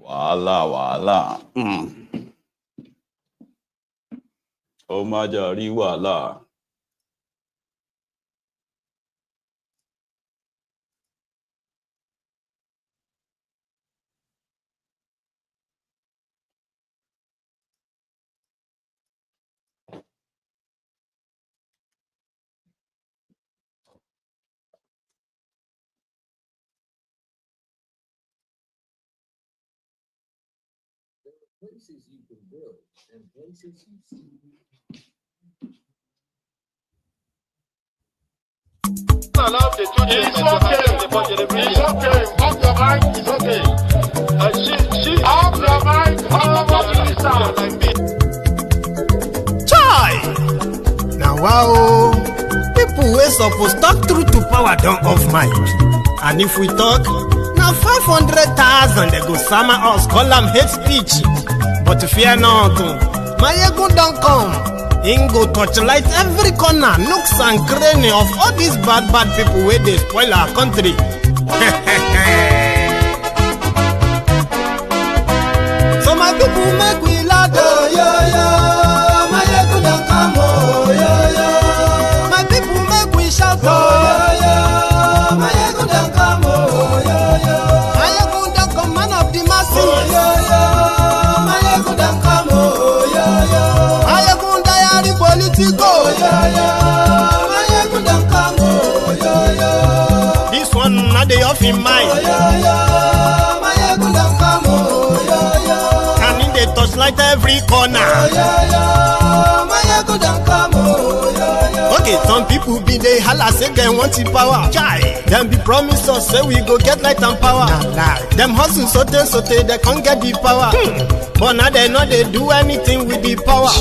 Wàhálà. Ó má jàrí wàhálà. Places you can build and places you see. Allow the children it's okay. It's okay. Off your mind. It's okay. She off your mind. Like me. Chai! Now wow, people wey suppose talk truth to power don't off mic. And if we talk, now 500,000 they go summer us, call them hate speech. But fear not, my ego don't come. Ingo touchlight every corner, nooks and cranny of all these bad people where they spoil our country. So my people make we laugh, oh, yo. My ego don't come, oh, yo. My people make we shout, oh, yo. My ego don't come, oh, yo. My ego don't come, man of the masses, oh, yo. My ego don't come, oh, yo. My ego diary politico, yo. My ego don't come, oh, yo. This one not the off in mind, oh, yo. My ego don't come, oh, yo. And in the touchlight every corner, oh, yo. My ego don't come, oh, yo. Okay, some people be they holla say they want the power. Chai, them be promise us say we go get light and power. Nah. Them hustle sote they can't get the power. But now they know they do anything with the power.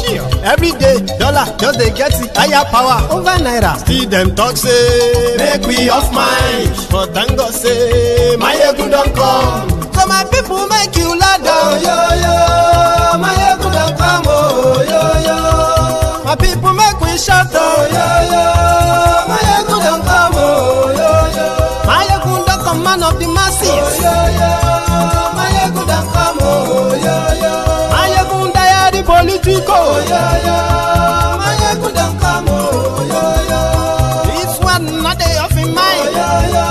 Every day, dollar just they get the higher power over naira. Still them talk say make we off mind. But thank God say my ego don't come. So my people make you laugh, oh, yo. My ego don't come, oh, yo. My people make we shout, oh, yo. My ego don't come, oh, yo. My ego don't come, man of the masses, oh, yo. My ego don't come, oh, yo. My ego diary politico, oh, yo. My ego don't come, oh, yo. This one not the off in mind, oh, yo.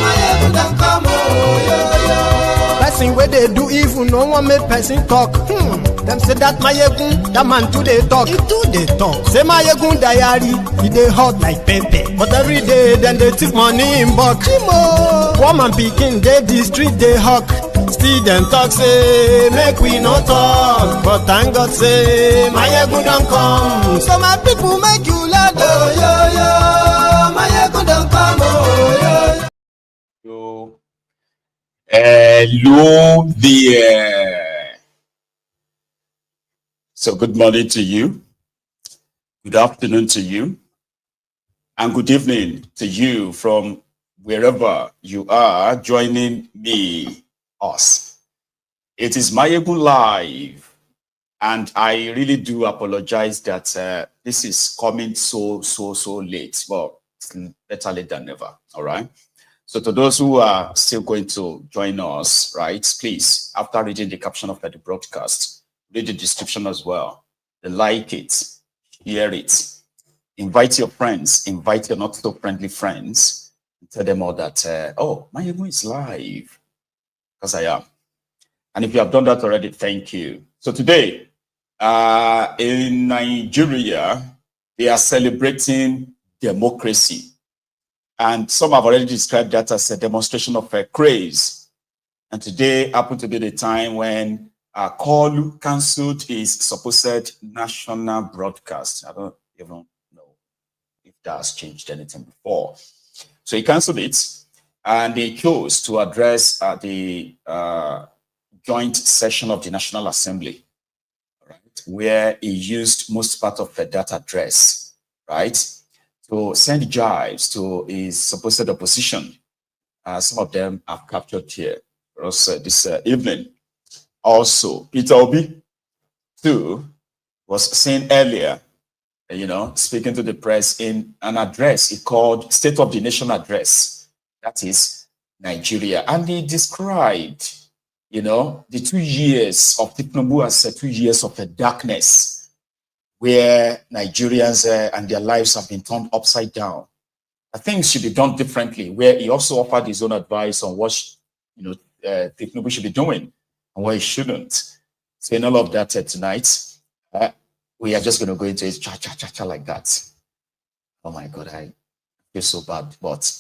My ego don't come, oh, yo. Person where they do evil, no one make person talk. Them say that my egun, that man too they talk. He too they talk. Say my egun diary, he they hot like pepper. But every day then they take money in bulk. Woman picking, they the street they hawk. Still them talk say make we no talk. But thank God say my egun don't come. So my people make you laugh, oh, yo. My egun don't come, oh, yo. Hello there. So good morning to you, good afternoon to you, and good evening to you from wherever you are joining us. It is Mayegun Live, and I really do apologize that this is coming so late, but it's better late than never, all right? So to those who are still going to join us, right, please, after reading the caption of the broadcast, read the description as well. Like it, share it, invite your friends, invite your not so friendly friends, and tell them all that, oh, Mayegun is live, because I am. And if you have done that already, thank you. So today, in Nigeria, they are celebrating democracy. And some have already described that as a demonstration of craze. And today happened to be the time when Koolu cancelled his supposed national broadcast. I don't even know if that has changed anything before. So he cancelled it, and they chose to address the joint session of the National Assembly, right, where he used most part of that address, right, to send jibes to his supposed opposition. Some of them are captured here for us this evening. Also, Peter Obi, too, was saying earlier, speaking to the press in an address he called State of the Nation Address, that is Nigeria. And he described the 2 years of Thiefnubu as 2 years of darkness, where Nigerians and their lives have been turned upside down. Things should be done differently, where he also offered his own advice on what Thiefnubu should be doing and what he shouldn't. So in all of that tonight, we are just going to go into it cha like that. Oh my God, I feel so bad, but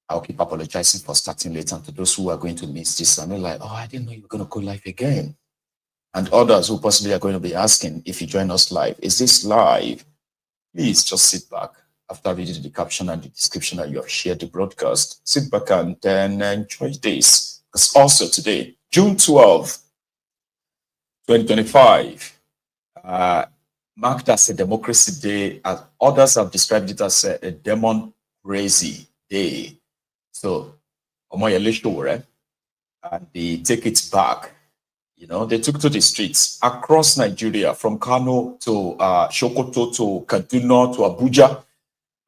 I'll keep apologizing for starting late, and to those who are going to miss this, I'm like, oh, I didn't know you were going to go live again. And others who possibly are going to be asking, if you join us live, is this live? Please just sit back after reading the caption and the description that you have shared the broadcast. Sit back and then enjoy this. Because also today, June 12th, 2025, marked as a Democracy Day, as others have described it as a demon crazy day. So, and they take it back. They took to the streets across Nigeria, from Kano to Sokoto to Kaduna to Abuja,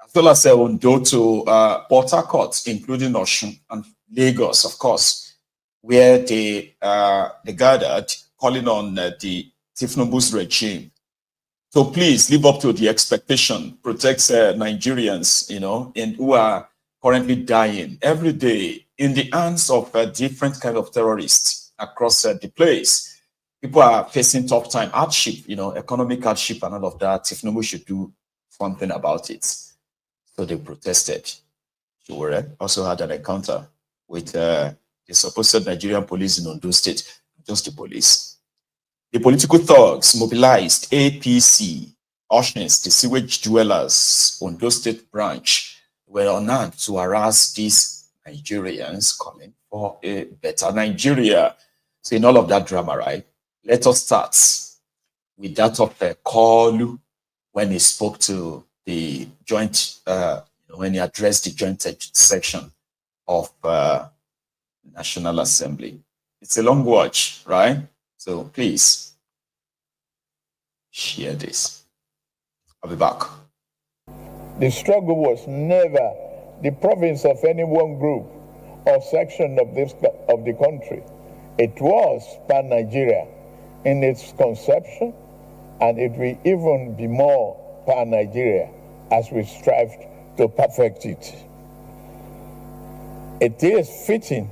as well as Ondo to Port Harcourt, including Osun and Lagos, of course, where they gathered, calling on the Thiefnubu's regime. So please live up to the expectation, protect Nigerians, and who are currently dying every day in the hands of different kind of terrorists across the place. People are facing tough time, hardship, economic hardship and all of that. Thiefnubu should do something about it. So they protested. Sowore also had an encounter with the supposed Nigerian police in Ondo State, just the police. The political thugs mobilized APC, Oshins, the sewage dwellers, Ondo State branch, were on hand to harass these Nigerians calling for a better Nigeria. So in all of that drama, right, let us start with that of Koolu when he spoke to the joint, when he addressed the joint section of National Assembly. It's a long watch, right? So please share this. I'll be back. The struggle was never the province of any one group or section of the country. It was pan-Nigeria in its conception, and it will even be more pan-Nigeria as we strive to perfect it. It is fitting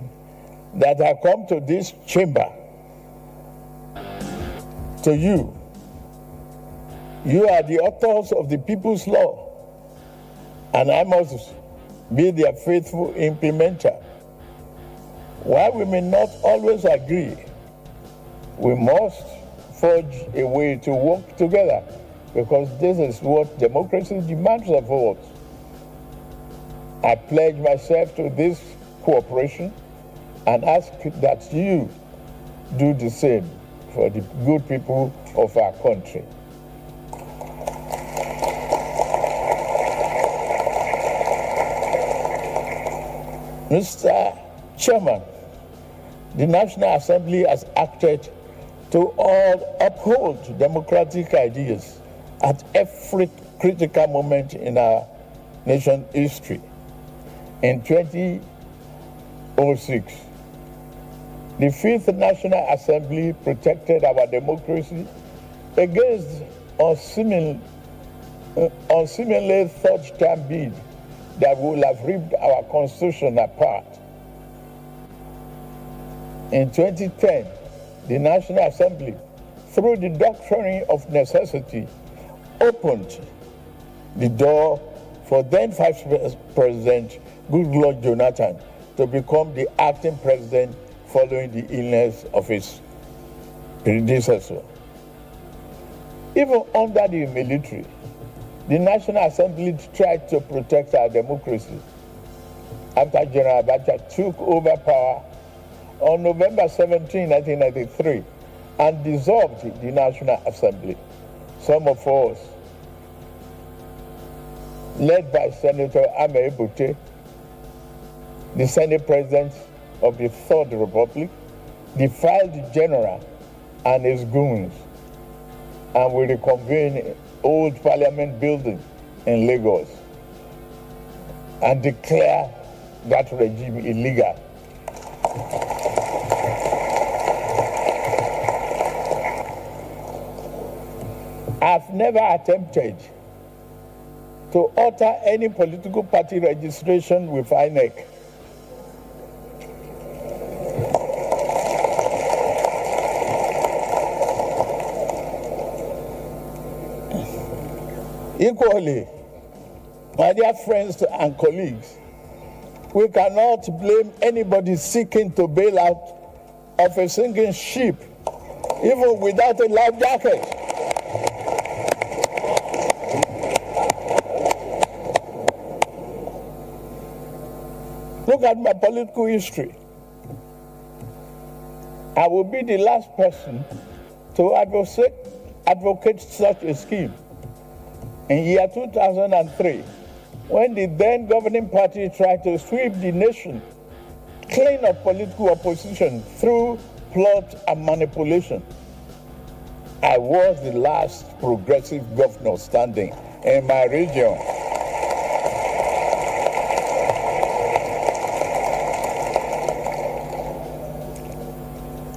that I come to this chamber to you. You are the authors of the people's law, and I must be their faithful implementer. While we may not always agree, we must forge a way to work together, because this is what democracy demands of us. I pledge myself to this cooperation and ask that you do the same for the good people of our country. Mr. Chairman, the National Assembly has acted to all uphold democratic ideas at every critical moment in our nation's history. In 2006, the Fifth National Assembly protected our democracy against unseemly third-term bid that would have ripped our constitution apart. In 2010, the National Assembly, through the doctrine of necessity, opened the door for then Vice President Goodluck Jonathan to become the acting president following the illness of his predecessor. Even under the military, the National Assembly tried to protect our democracy. After General Abacha took over power on November 17, 1993, and dissolved the National Assembly, some of us, led by Senator Ame Ebute, the Senate President of the Third Republic, defied the General and his goons, and we reconvened Old Parliament building in Lagos and declare that regime illegal. I've never attempted to alter any political party registration with INEC. Equally, my dear friends and colleagues, we cannot blame anybody seeking to bail out of a sinking ship, even without a life jacket. Look at my political history. I will be the last person to advocate such a scheme. In year 2003, when the then governing party tried to sweep the nation clean of political opposition through plot and manipulation, I was the last progressive governor standing in my region.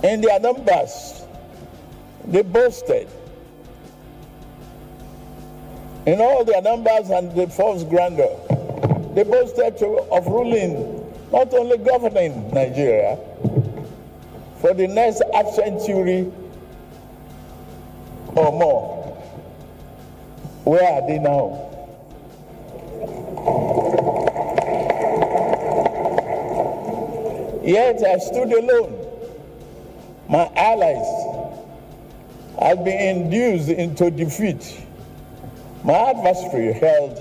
In their numbers, they boasted. In all their numbers and the false grandeur, they boasted of ruling, not only governing Nigeria, for the next half century or more. Where are they now? Yet I stood alone. My allies had been induced into defeat. My adversary held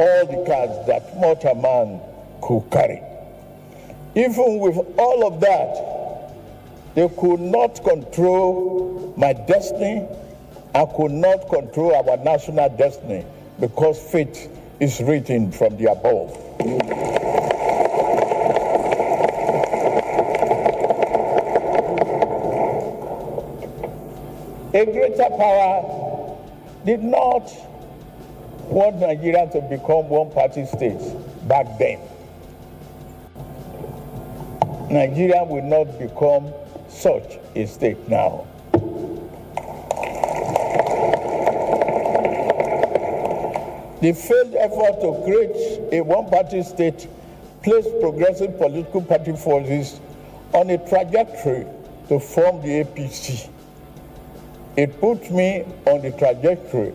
all the cards that mortal man could carry. Even with all of that, they could not control my destiny and could not control our national destiny, because fate is written from the above. A greater power did not want Nigeria to become one-party state back then. Nigeria will not become such a state now. The failed effort to create a one-party state placed progressive political party forces on a trajectory to form the APC. It put me on the trajectory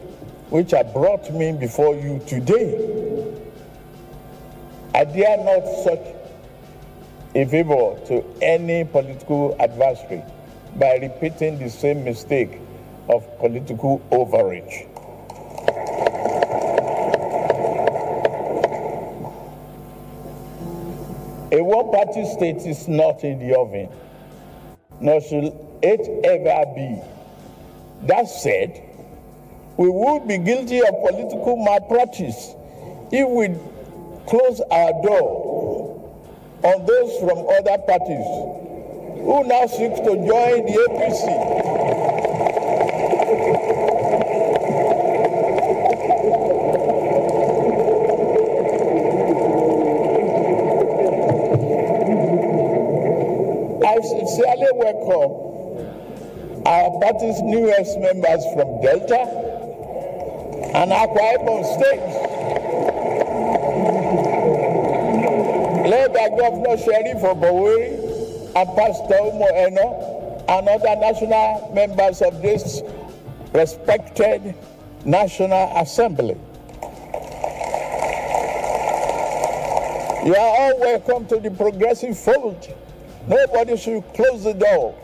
which had brought me before you today. I dare not search a favor to any political adversary by repeating the same mistake of political overreach. A one-party state is not in the oven, nor should it ever be. That said, we would be guilty of political malpractice if we close our door on those from other parties who now seek to join the APC. I sincerely welcome our party's newest members from Delta and Akwa Ibom states, led by Governor Sheriff Oboweri and Pastor Umo Eno and other national members of this respected National Assembly. You are all welcome to the progressive fold. Nobody should close the door.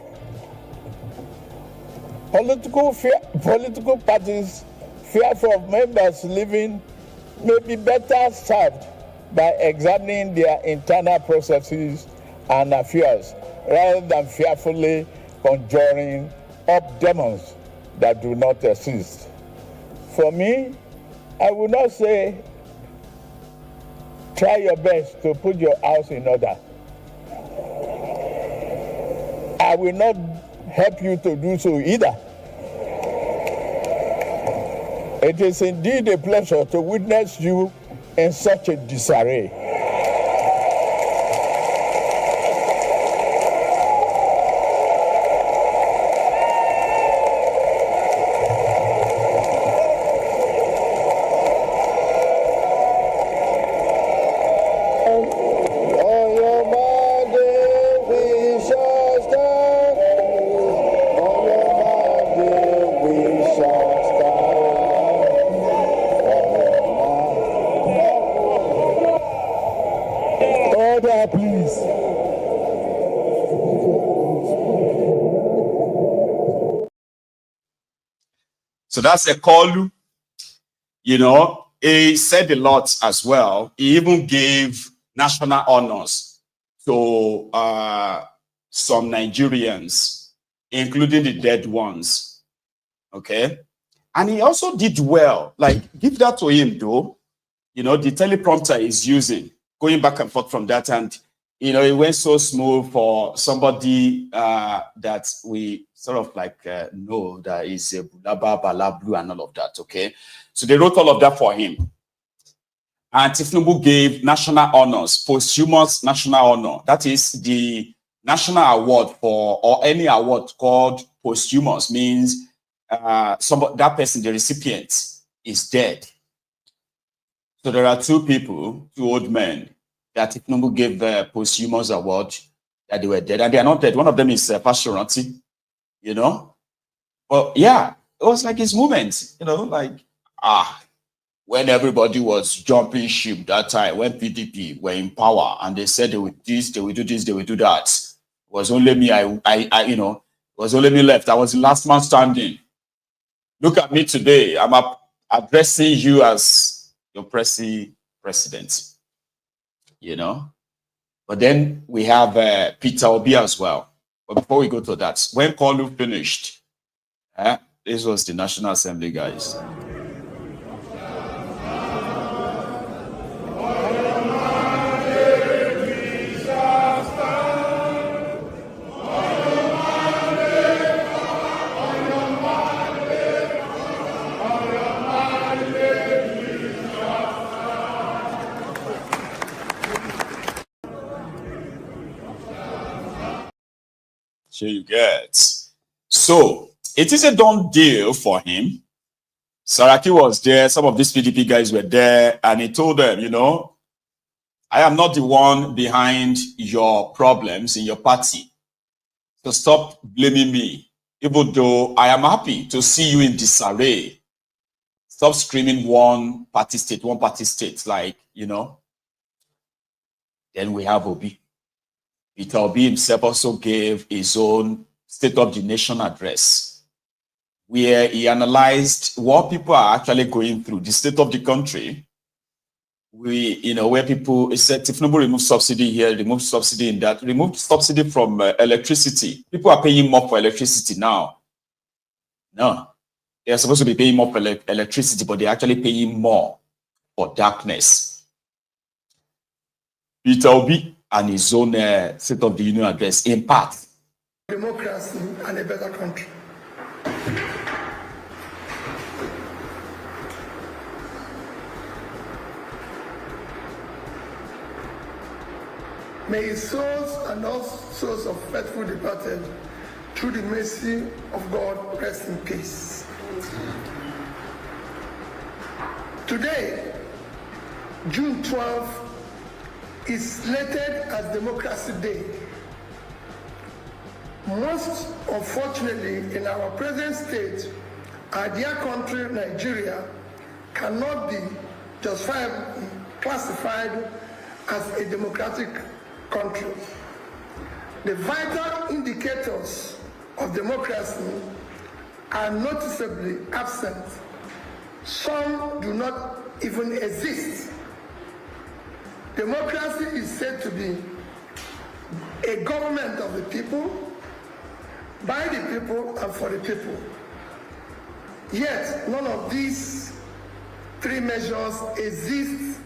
Political parties fearful of members leaving may be better served by examining their internal processes and affairs rather than fearfully conjuring up demons that do not exist. For me, I would not say try your best to put your house in order. I will not help you to do so either. It is indeed a pleasure to witness you in such a disarray. So that's a Koolu. You know, he said a lot as well. He even gave national honors to some Nigerians, including the dead ones. Okay. And he also did well. Like, give that to him, though. You know, the teleprompter is using, going back and forth from that. And, you know, it went so smooth for somebody that we sort of like know that is a Bulaba, Balablu, and all of that. Okay. So they wrote all of that for him. And Thiefnubu gave national honors, posthumous national honor. That is the national award for, or any award called posthumous, means that person, the recipient, is dead. So there are two people, two old men, that Thiefnubu gave the posthumous award, that they were dead. And they are not dead. One of them is Pastor Ranti, you know. Well, yeah, it was like his moment, you know, like, when everybody was jumping ship that time, when PDP were in power and they said they would this, they would do this, they would do that. It was only me, you know, it was only me left. I was the last man standing. Look at me today. I'm addressing you as your president, you know. But then we have Peter Obi as well. But before we go to that, when Koolu finished, this was the National Assembly, guys. So you get. So it is a done deal for him. Saraki was there. Some of these PDP guys were there, and he told them, you know, I am not the one behind your problems in your party. So stop blaming me. Even though I am happy to see you in disarray. Stop screaming one party state, like, you know. Then we have Obi. Peter Obi himself also gave his own State of the Nation address, where he analyzed what people are actually going through, the state of the country. Where people, he said, Thiefnubu removed subsidy here, removed subsidy in that, removed subsidy from electricity. People are paying more for electricity now. No, they're supposed to be paying more for electricity, but they're actually paying more for darkness. Peter Obi and his own State of the Union address, in part. Democracy and a better country. May his souls and all souls of faithful departed, through the mercy of God, rest in peace. Today, June 12th, is slated as Democracy Day. Most unfortunately, in our present state, our dear country, Nigeria, cannot be justifiably classified as a democratic country. The vital indicators of democracy are noticeably absent. Some do not even exist. Democracy is said to be a government of the people, by the people, and for the people. Yet, none of these three measures exist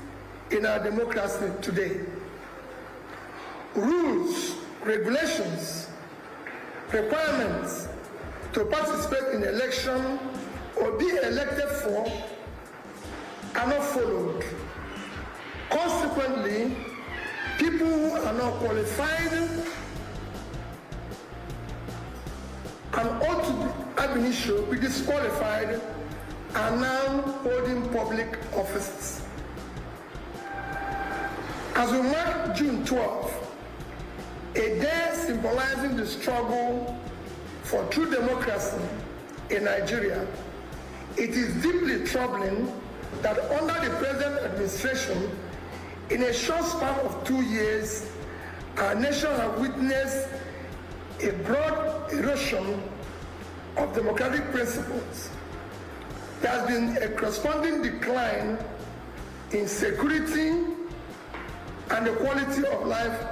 in our democracy today. Rules, regulations, requirements to participate in election or be elected for are not followed. Consequently, people who are not qualified and ought to have been issued, be disqualified, are now holding public offices. As we mark June 12th, a day symbolizing the struggle for true democracy in Nigeria, it is deeply troubling that under the present administration, in a short span of 2 years, our nation has witnessed a broad erosion of democratic principles, there has been a corresponding decline in security and the quality of life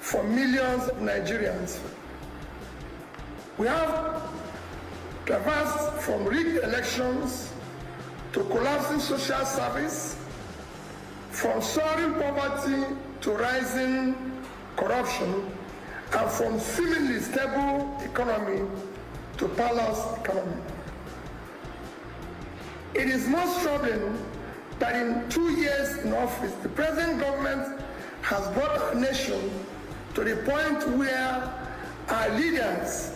for millions of Nigerians. We have traversed from rigged elections to collapsing social service, from soaring poverty to rising corruption, and from seemingly stable economy to palace economy. It is most troubling that in 2 years in office, the present government has brought our nation to the point where our leaders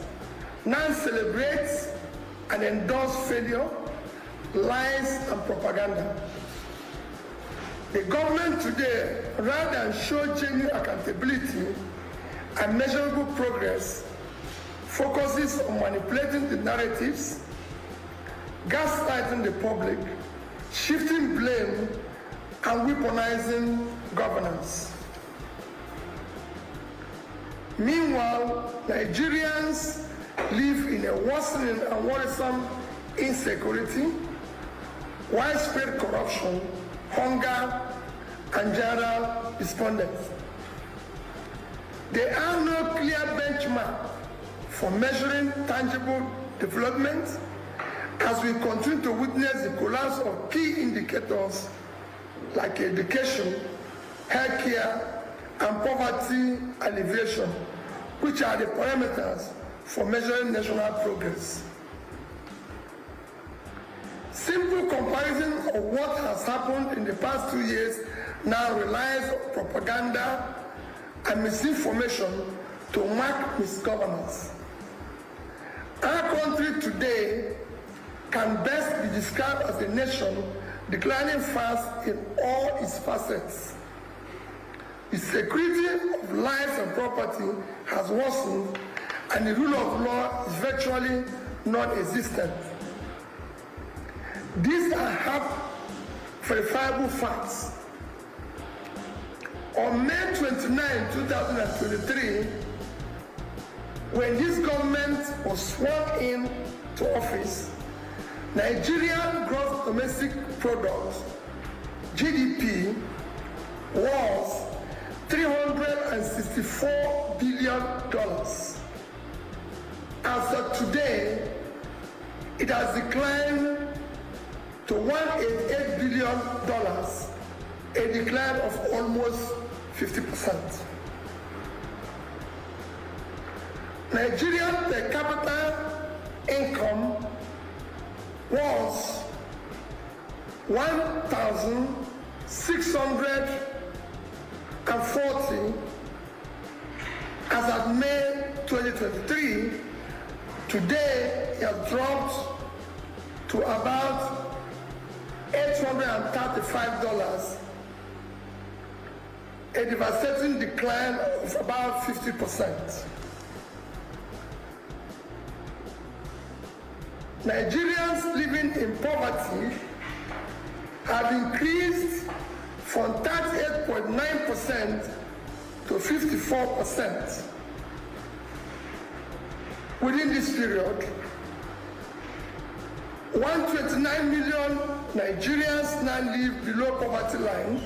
now celebrate and endorse failure, lies, and propaganda. The government today, rather than show genuine accountability and measurable progress, focuses on manipulating the narratives, gaslighting the public, shifting blame, and weaponizing governance. Meanwhile, Nigerians live in a worsening and worrisome insecurity, widespread corruption, hunger, and general despondence. There are no clear benchmarks for measuring tangible development as we continue to witness the collapse of key indicators like education, healthcare, and poverty alleviation, which are the parameters for measuring national progress. Simple comparison of what has happened in the past 2 years now relies on propaganda and misinformation to mark misgovernance. Our country today can best be described as a nation declining fast in all its facets. The security of lives and property has worsened, and the rule of law is virtually non-existent. These are hard, verifiable facts. On May 29, 2023, when this government was sworn in to office, Nigerian gross domestic product, GDP, was $364 billion. As of today, it has declined to $188 billion, a decline of almost 50%. Nigerian per capita income was $1,640 as of May 2023. Today, it has dropped to about $835, a devastating decline of about 50%. Nigerians living in poverty have increased from 38.9% to 54%. Within this period, 129 million Nigerians now live below poverty line.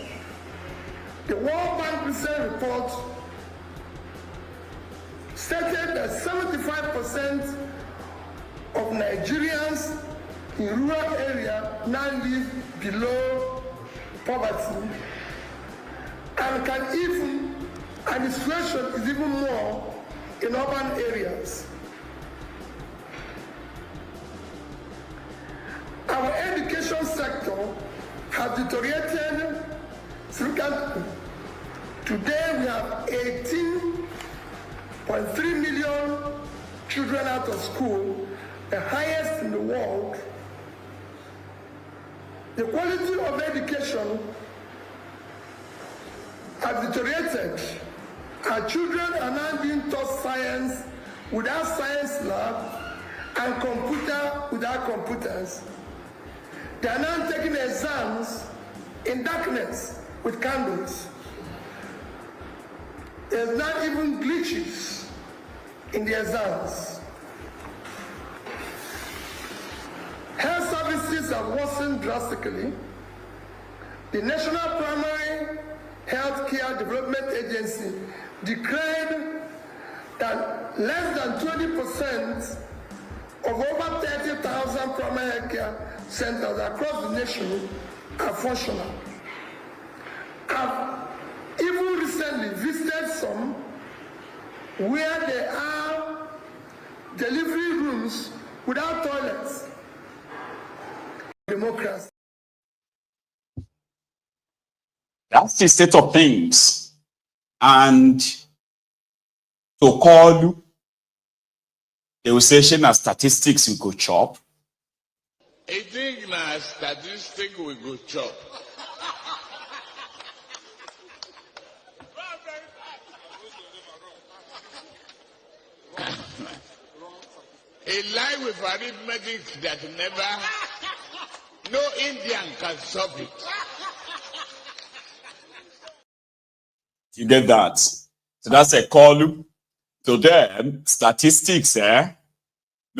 The World Bank recent report stated that 75% of Nigerians in rural areas now live below poverty, and the situation is even more in urban areas. Our education sector has deteriorated significantly. Today we have 18.3 million children out of school, the highest in the world. The quality of education has deteriorated. Our children are now being taught science without science lab and computer without computers. They are now taking exams in darkness with candles. There's not even glitches in the exams. Health services things have worsened drastically, the National Primary Health Care Development Agency declared that less than 20% of over 30,000 primary health care centers across the nation are functional. I've even recently visited some where there are delivery rooms without toilets. Democracy. That's the state of things. And to Koolu, they will say, "Shey na statistics we go chop." I think na statistic we go chop. A lie with arithmetic that never, no Indian can solve it. You get that? So that's a Koolu. To them, statistics, no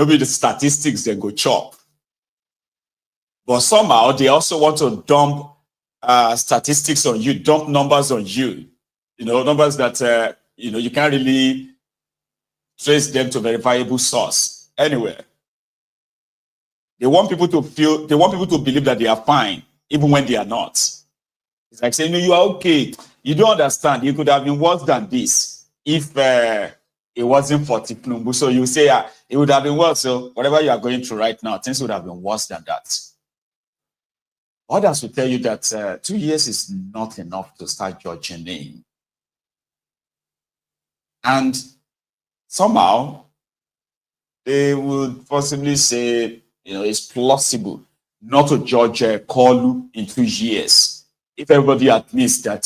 be the statistics they go chop. But somehow they also want to dump statistics on you, dump numbers on you. You know, numbers that you can't really trace them to verifiable source. Anyway, they want people to believe that they are fine, even when they are not. It's like saying, "No, you are okay. You don't understand. You could have been worse than this if it wasn't for Thiefnubu." So you say, it would have been worse. So whatever you are going through right now, things would have been worse than that. Others will tell you that 2 years is not enough to start judging him. And somehow, they would possibly say, it's plausible not to judge Koolu in 2 years. If everybody admits that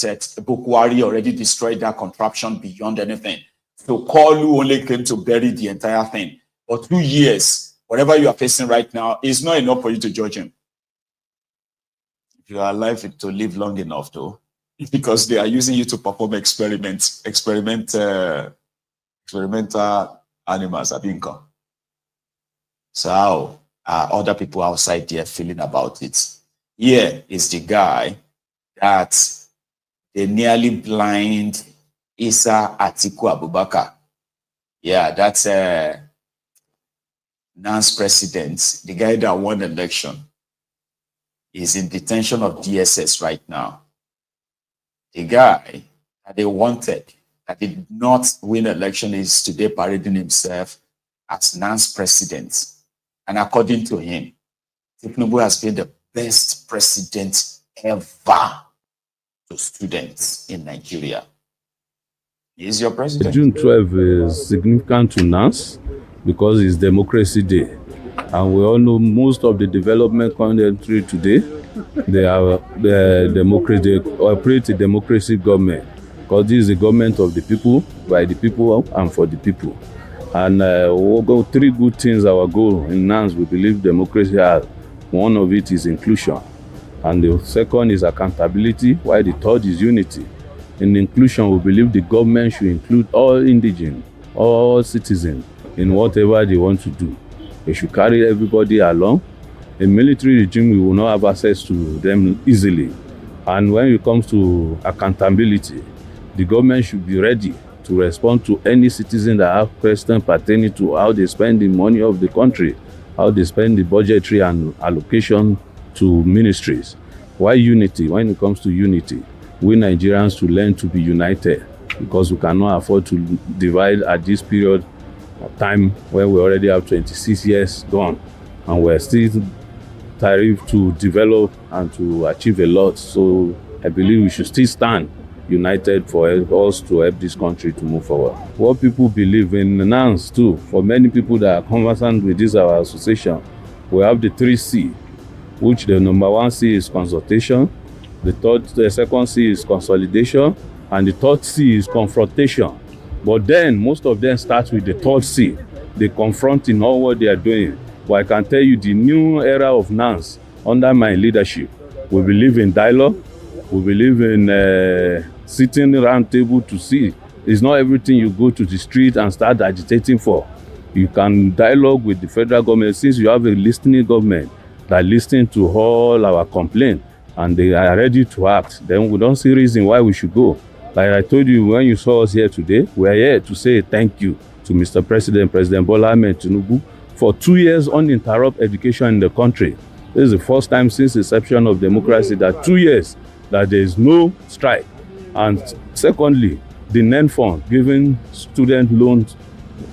Bukwari already destroyed that contraption beyond anything. So Koolu only came to bury the entire thing. For 2 years, whatever you are facing right now is not enough for you to judge him. If you are alive to live long enough, though, because they are using you to perform experimental animals have income. So how are other people outside there feeling about it? Here is the guy that the nearly blind Isa Atiku Abubakar. Yeah, that's NAN's president, the guy that won election, is in detention of DSS right now. The guy that they wanted, that did not win election, is today parading himself as NAN's president. And according to him, Thiefnubu has been the best president ever to students in Nigeria. He is your president. June 12 is significant to NANS because it's Democracy Day. And we all know most of the development country today, they operate a democracy government, because this is the government of the people, by the people, and for the people. And we'll go 3 good things our goal in NANS we believe democracy has. One of it is inclusion, and the second is accountability, while the third is unity. In inclusion, we believe the government should include all indigenous, all citizens in whatever they want to do. They should carry everybody along. A military regime, we will not have access to them easily. And when it comes to accountability, the government should be ready to respond to any citizen that have questions pertaining to how they spend the money of the country, how they spend the budgetary and allocation to ministries. Why unity? When it comes to unity, we Nigerians to learn to be united, because we cannot afford to divide at this period of time where we already have 26 years gone and we're still trying to develop and to achieve a lot. So I believe we should still stand united for us to help this country to move forward. What people believe in NANS too, for many people that are conversant with this our association, we have the 3 C, which the number 1 C is consultation, the second C is consolidation, and the third C is confrontation. But then most of them start with the third C, they confronting all what they are doing. But I can tell you the new era of NANS under my leadership, we believe in dialogue, we believe in sitting around table to see. It's not everything you go to the street and start agitating for. You can dialogue with the federal government, since you have a listening government that listen to all our complaints and they are ready to act, then we don't see reason why we should go. Like I told you when you saw us here today, we are here to say thank you to Mr. President, President Bola Ahmed Tinubu, for 2 years uninterrupted education in the country. This is the first time since the inception of democracy that 2 years that there is no strike. And secondly, the NEN fund giving student loans.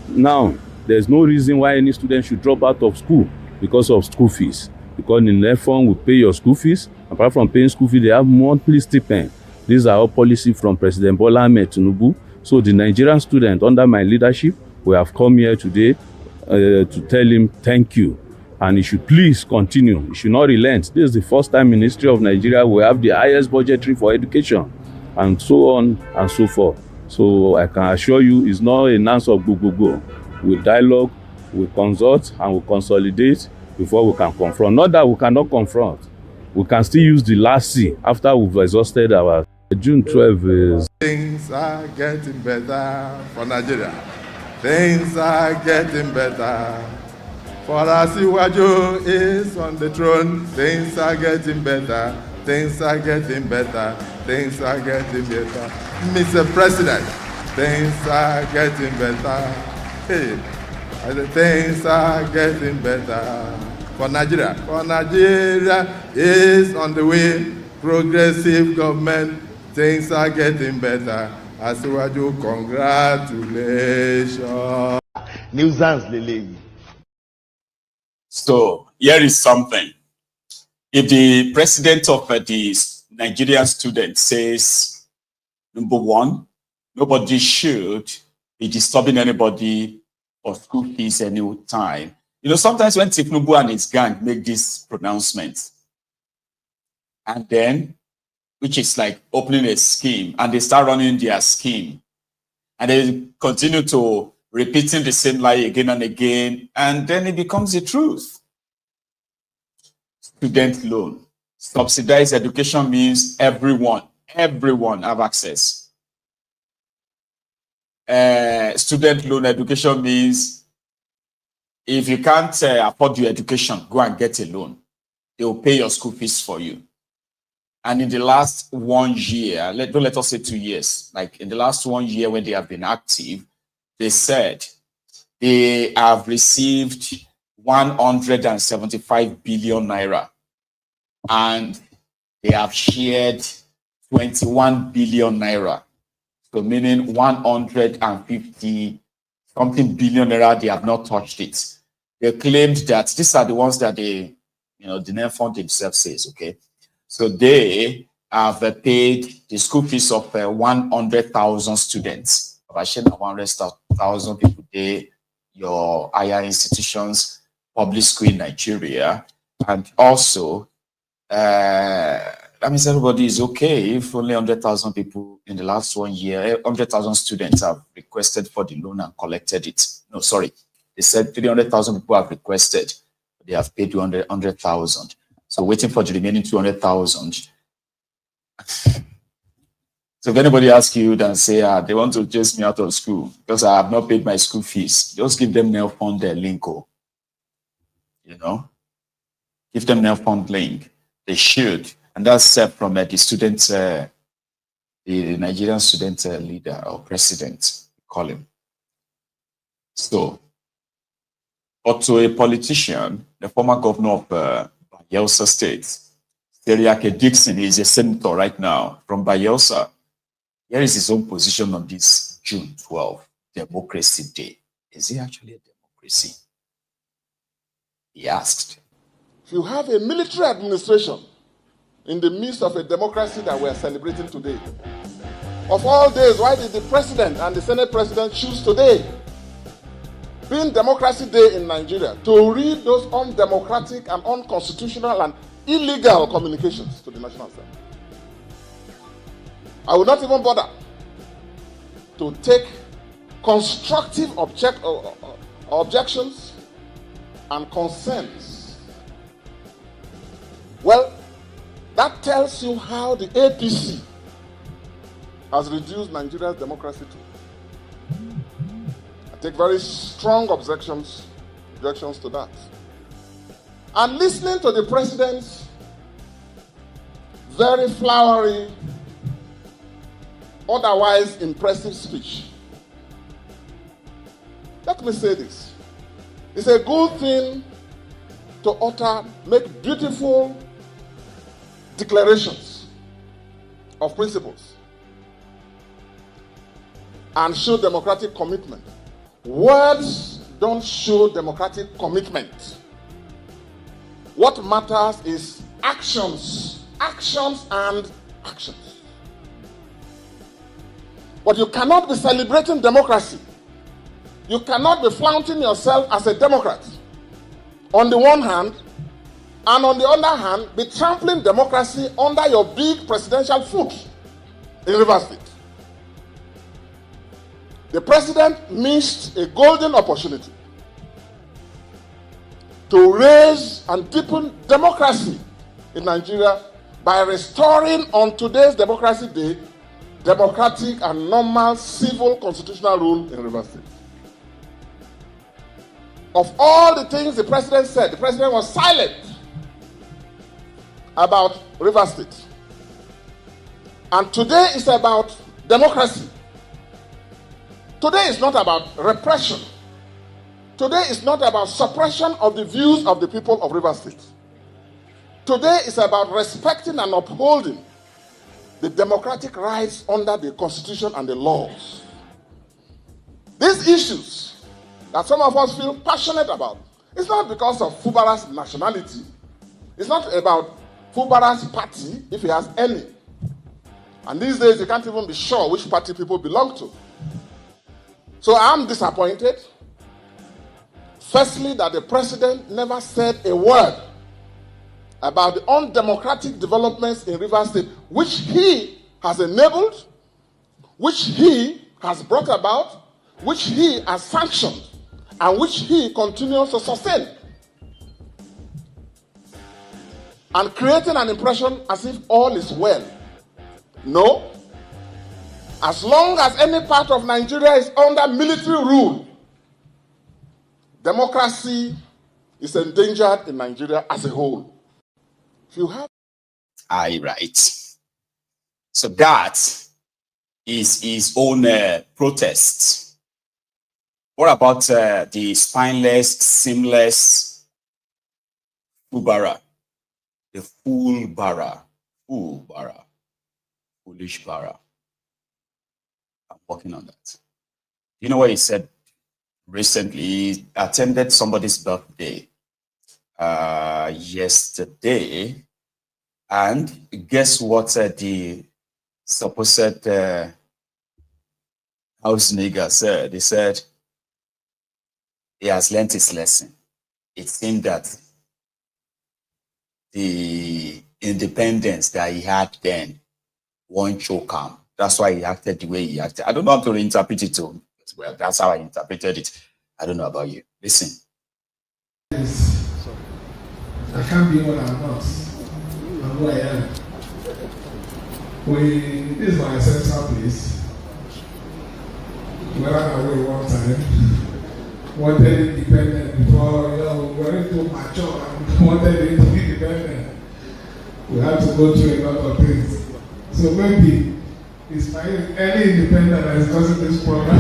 Now, there's no reason why any student should drop out of school because of school fees. Because the NEN fund will pay your school fees. Apart from paying school fees, they have monthly stipend. These are all policy from President Bola Ahmed Tinubu. So the Nigerian student under my leadership, we have come here today to tell him thank you. And he should please continue. He should not relent. This is the first time in the history of Nigeria we have the highest budgetary for education, and so on and so forth. So I can assure you it's not an answer of go. We dialogue, we consult, and we consolidate before we can confront. Not that we cannot confront. We can still use the last C after we've exhausted our... June 12 is... Things are getting better for Nigeria. Things are getting better. For Asiwaju is on the throne. Things are getting better. Things are getting better. Things are getting better. Mr. President, things are getting better. Hey, I said, things are getting better for Nigeria. For Nigeria is on the way. Progressive government. Things are getting better. Asiwaju, congratulations. Nuisance, Lily. So here is something. If the president of the Nigerian student says, number one, nobody should be disturbing anybody or school fees any time. You know, sometimes when Thiefnubu and his gang make these pronouncements, and then, which is like opening a scheme, and they start running their scheme, and they continue to repeating the same lie again and again, and then it becomes the truth. Student loan. Subsidized education means everyone have access. Student loan education means if you can't afford your education, go and get a loan. They will pay your school fees for you. And in the last 1 year, don't let us say 2 years, like in the last 1 year when they have been active, they said they have received 175 billion naira and they have shared 21 billion naira. So meaning 150 something billion naira, they have not touched it. They claimed that these are the ones that they, the NEN fund themselves says, okay. So they have paid the school fees of 100,000 students. 100,000 people there, your higher institutions, public school in Nigeria. And also, that means everybody is okay if only 100,000 people in the last 1 year, 100,000 students have requested for the loan and collected it. No, sorry. They said 300,000 people have requested. They have paid 100,000. So waiting for the remaining 200,000. So if anybody asks you and say, they want to chase me out of school because I have not paid my school fees, just give them NEL Fund their link. Give them NEL Fund link. They should. And that's from the student, the Nigerian student leader or president, call him. So, but to a politician, the former governor of Bayelsa State, Seriake Dixon, is a senator right now from Bayelsa. Here is his own position on this June 12th, Democracy Day. Is it actually a democracy? He asked. If you have a military administration in the midst of a democracy that we are celebrating today, of all days, why did the president and the Senate president choose today, being Democracy Day in Nigeria, to read those undemocratic and unconstitutional and illegal communications to the National Assembly? I will not even bother to take constructive objections and consents. Well, that tells you how the APC has reduced Nigeria's democracy to. I take very strong objections to that. And listening to the president's very flowery, otherwise impressive speech, let me say this. It's a good thing to utter, make beautiful declarations of principles and show democratic commitment. Words don't show democratic commitment. What matters is actions, actions and actions. But you cannot be celebrating democracy. You cannot be flaunting yourself as a Democrat on the one hand, and on the other hand, be trampling democracy under your big presidential foot in Rivers State. The president missed a golden opportunity to raise and deepen democracy in Nigeria by restoring on today's Democracy Day democratic and normal civil constitutional rule in Rivers State. Of all the things the president said, the president was silent about Rivers State. And today is about democracy. Today is not about repression. Today is not about suppression of the views of the people of Rivers State. Today is about respecting and upholding the democratic rights under the Constitution and the laws. These issues that some of us feel passionate about, it's not because of Fubara's nationality. It's not about Fubara's party, if he has any. And these days, you can't even be sure which party people belong to. So I'm disappointed. Firstly, that the president never said a word about the undemocratic developments in Rivers State, which he has enabled, which he has brought about, which he has sanctioned, and which he continues to sustain. And creating an impression as if all is well. No. As long as any part of Nigeria is under military rule, democracy is endangered in Nigeria as a whole. If you have... Aye, right. So that is his own protest. What about the spineless, seamless Fubara? The fool bara. Fool bara. Foolish bara. I'm working on that. You know what he said recently? He attended somebody's birthday yesterday, and guess what the supposed house nigger said? He said he has learned his lesson. It seemed that the independence that he had then won't choke him. That's why he acted the way he acted. I don't know how to reinterpret it too. Well, that's how I interpreted it. I don't know about you. Listen. I can't be what I'm not. I'm who I am. This is my ancestral place. We ran away one time. Wanted independent before, we weren't too mature and wanted it to be independent. We had to go through a lot of things. So maybe it's my any independent that is causing this problem.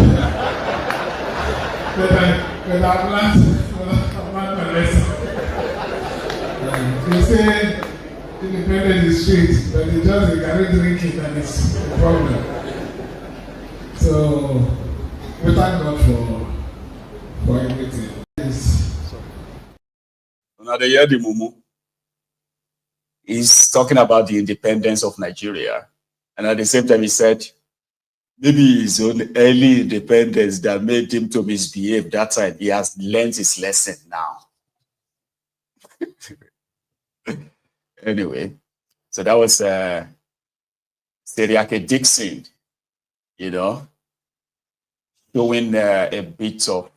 But I've learned my lesson. They say independent is sweet, but it's just a carry drinking that is a problem. So we thank God for everything. Now the year the Mumu is talking about the independence of Nigeria, and at the same time he said maybe his own early independence that made him to misbehave that time. He has learned his lesson now. Anyway, so that was Seriake Dixon, showing a bit of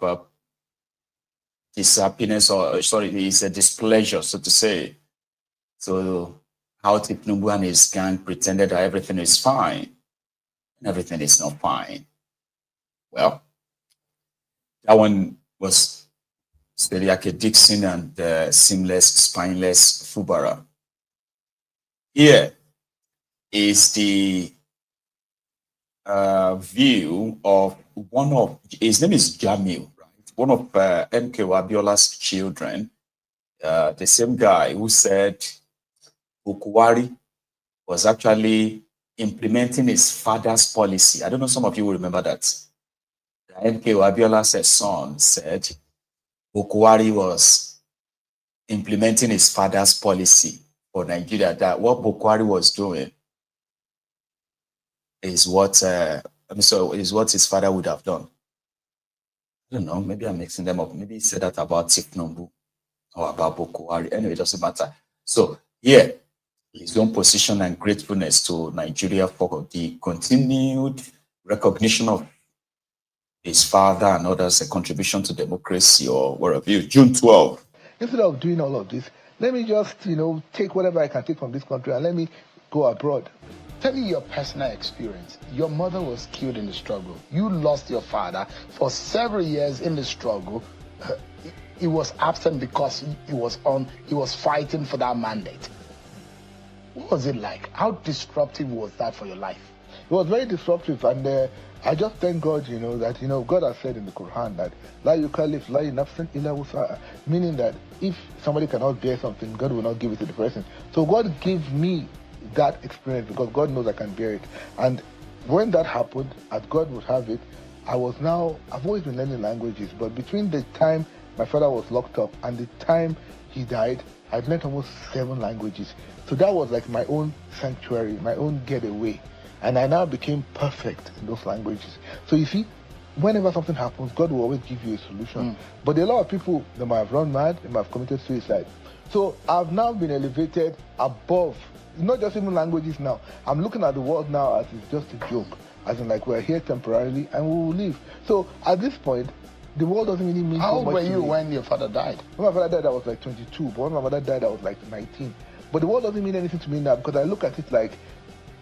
dishappiness, or sorry, it's a displeasure, so to say. So how Thiefnubu and his gang pretended that everything is fine, and everything is not fine. Well, that one was Speriake Dixon, and Seamless Spineless Fubara. Here is the view of one of, his name is Jamil, right? One of MK Wabiola's children, the same guy who said Bukuwari was actually implementing his father's policy. I don't know, some of you will remember that. MK Wabiola's son said Bukuwari was implementing his father's policy for Nigeria, that what Bukuwari was doing is what is what his father would have done. I don't know, maybe I'm mixing them up. Maybe he said that about Thiefnubu or about Bukuwari. Anyway, it doesn't matter. So here, his own position and gratefulness to Nigeria for the continued recognition of his father and others, a contribution to democracy or whatever. June 12. Instead of doing all of this, let me just, take whatever I can take from this country and let me go abroad. Tell me your personal experience. Your mother was killed in the struggle. You lost your father for several years in the struggle. He was absent because he was fighting for that mandate. What was it like? How disruptive was that for your life? It was very disruptive, and I just thank God, that God has said in the Quran that La yukallif la nafsan illa wus'aha, meaning that if somebody cannot bear something, God will not give it to the person. So God gave me that experience because God knows I can bear it. And when that happened, as God would have it, I've always been learning languages, but between the time my father was locked up and the time he died, I've learned almost 7 languages. So that was like my own sanctuary, my own getaway. And I now became perfect in those languages. So you see, whenever something happens, God will always give you a solution. But there are a lot of people that might have run mad, they might have committed suicide. So I've now been elevated above, not just even languages now. I'm looking at the world now as it's just a joke. As in, like, we're here temporarily and we will leave. So at this point, the world doesn't really mean How so old much were to you me. when your father died? When my father died, I was like 22. But when my mother died, I was like 19. But the world doesn't mean anything to me now because I look at it like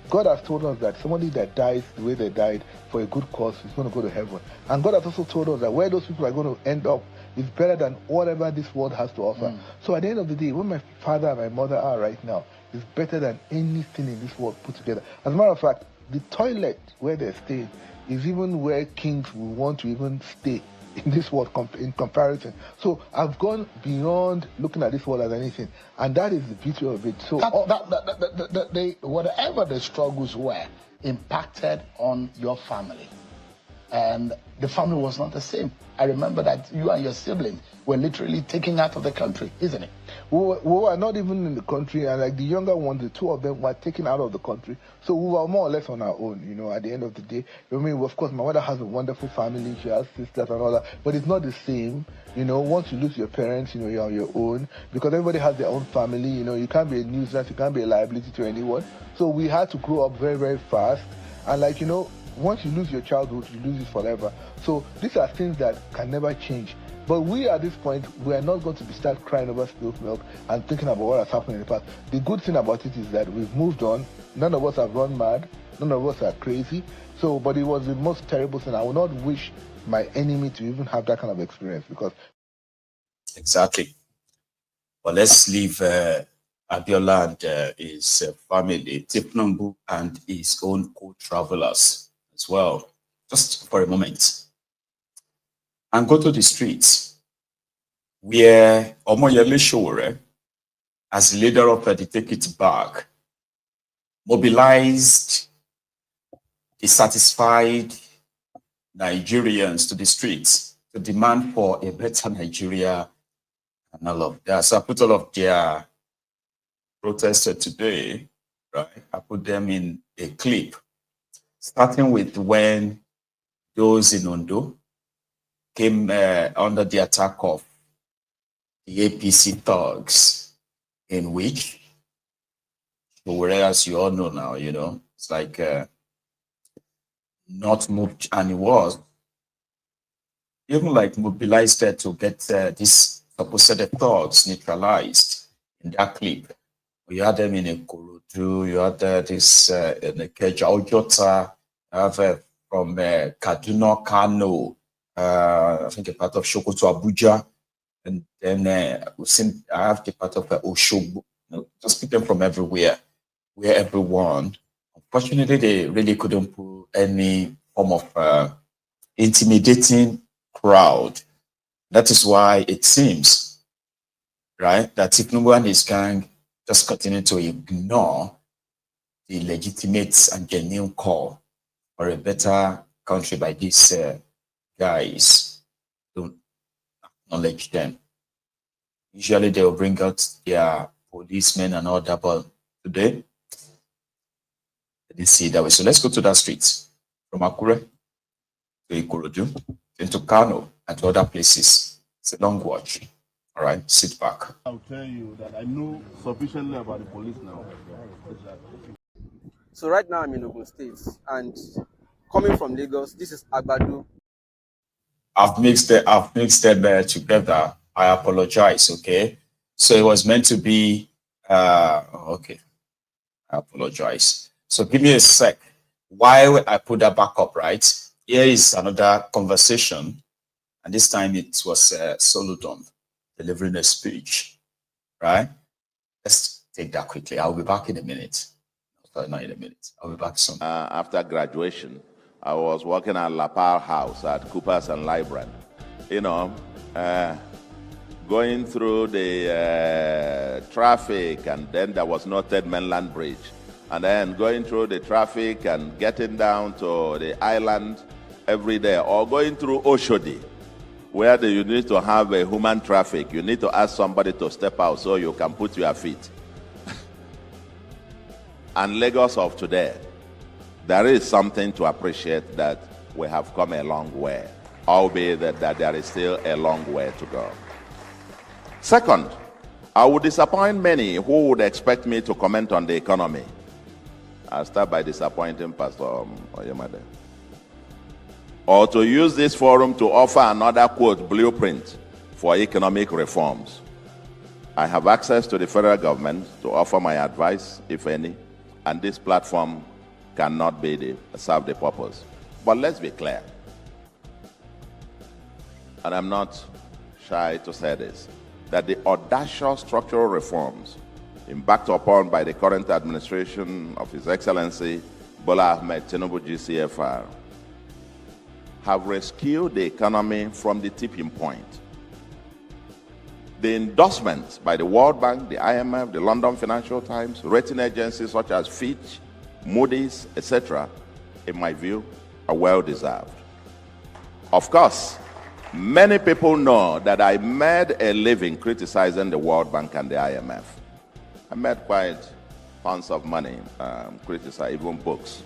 God has told us that somebody that dies the way they died for a good cause is going to go to heaven. And God has also told us that where those people are going to end up is better than whatever this world has to offer. So at the end of the day, where my father and my mother are right now is better than anything in this world put together. As a matter of fact, the toilet where they're staying is even where kings will want to even stay in this world in comparison. So I've gone beyond looking at this world as anything, and that is the beauty of it. So whatever the struggles were impacted on your family, and the family was not the same. I remember that you and your siblings were literally taken out of the country, isn't it? We were not even in the country, and like the younger ones, the 2 of them were taken out of the country. So we were more or less on our own, at the end of the day. I mean, of course, my mother has a wonderful family. She has sisters and all that, but it's not the same. Once you lose your parents, you're on your own because everybody has their own family. You can't be a nuisance, you can't be a liability to anyone. So we had to grow up very, very fast. And once you lose your childhood, you lose it forever. So these are things that can never change. But we, at this point, we are not going to start crying over spilled milk and thinking about what has happened in the past. The good thing about it is that we've moved on. None of us have run mad. None of us are crazy. But it was the most terrible thing. I would not wish my enemy to even have that kind of experience because... Exactly. Well, let's leave Abiola and his family, Thiefnubu, and his own co-travelers as well, just for a moment, and go to the streets where Omoyele Sowore, as leader of the Take It Back, mobilized dissatisfied Nigerians to the streets to demand for a better Nigeria and all of that. So I put all of their protests today, right? I put them in a clip, starting with when those in Ondo came under the attack of the APC thugs, in which, whereas you all know now, it's like not moved, and it was even like mobilized to get these supposed thugs neutralized in that clip. You had them in a Koolu, you had this in a Keja Ojota, from Kaduna, Kano, I think a part of Sokoto, Abuja, And then I have the part of Oshogbo. Just pick them from everywhere, where everyone, unfortunately, they really couldn't put any form of intimidating crowd. That is why it seems, right, that Thiefnubu and his gang just continue to ignore the legitimate and genuine call for a better country by these guys. Don't acknowledge them. Usually they will bring out their policemen and all that, but today they didn't see it that way. So let's go to that street from Akure to Ikorodu, into Kano and to other places. It's a long watch. All right, sit back. I'll tell you that I know sufficiently about the police now. So right now I'm in Ogun State, and coming from Lagos, this is Agbado. I've mixed them together. I apologize, okay? So it was meant to be, okay. I apologize. So give me a sec. While I put that back up, right? Here is another conversation. And this time it was Solodon delivering a speech, right? Let's take that quickly. I'll be back in a minute. Not in a minute. I'll be back soon. After graduation, I was working at La Pal House at Coopers and Library. You know, going through the traffic, and then there was no Third Mainland Bridge. And then going through the traffic and getting down to the island every day, or going through Oshodi, where you need to have a human traffic. You need to ask somebody to step out so you can put your feet. And Lagos of today, there is something to appreciate, that we have come a long way, albeit that there is still a long way to go. Second, I would disappoint many who would expect me to comment on the economy. I'll start by disappointing Pastor Oyemade. Or to use this forum to offer another, quote, blueprint for economic reforms. I have access to the federal government to offer my advice, if any, and this platform cannot serve the purpose. But let's be clear, and I'm not shy to say this, that the audacious structural reforms embarked upon by the current administration of His Excellency Bola Ahmed Tinubu GCFR have rescued the economy from the tipping point. The endorsements by the World Bank, the IMF, the London Financial Times, rating agencies such as Fitch, Moody's, etc., in my view, are well-deserved. Of course, many people know that I made a living criticizing the World Bank and the IMF. I made quite tons of money criticizing even books,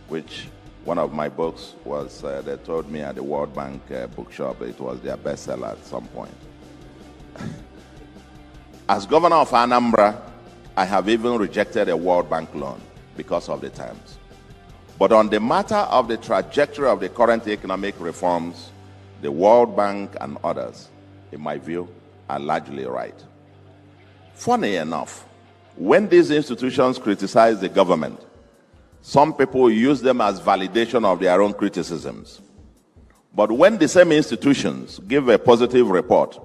which one of my books was, they told me at the World Bank bookshop, it was their bestseller at some point. As governor of Anambra, I have even rejected a World Bank loan because of the terms. But on the matter of the trajectory of the current economic reforms, the World Bank and others, in my view, are largely right. Funny enough, when these institutions criticize the government, some people use them as validation of their own criticisms. But when the same institutions give a positive report,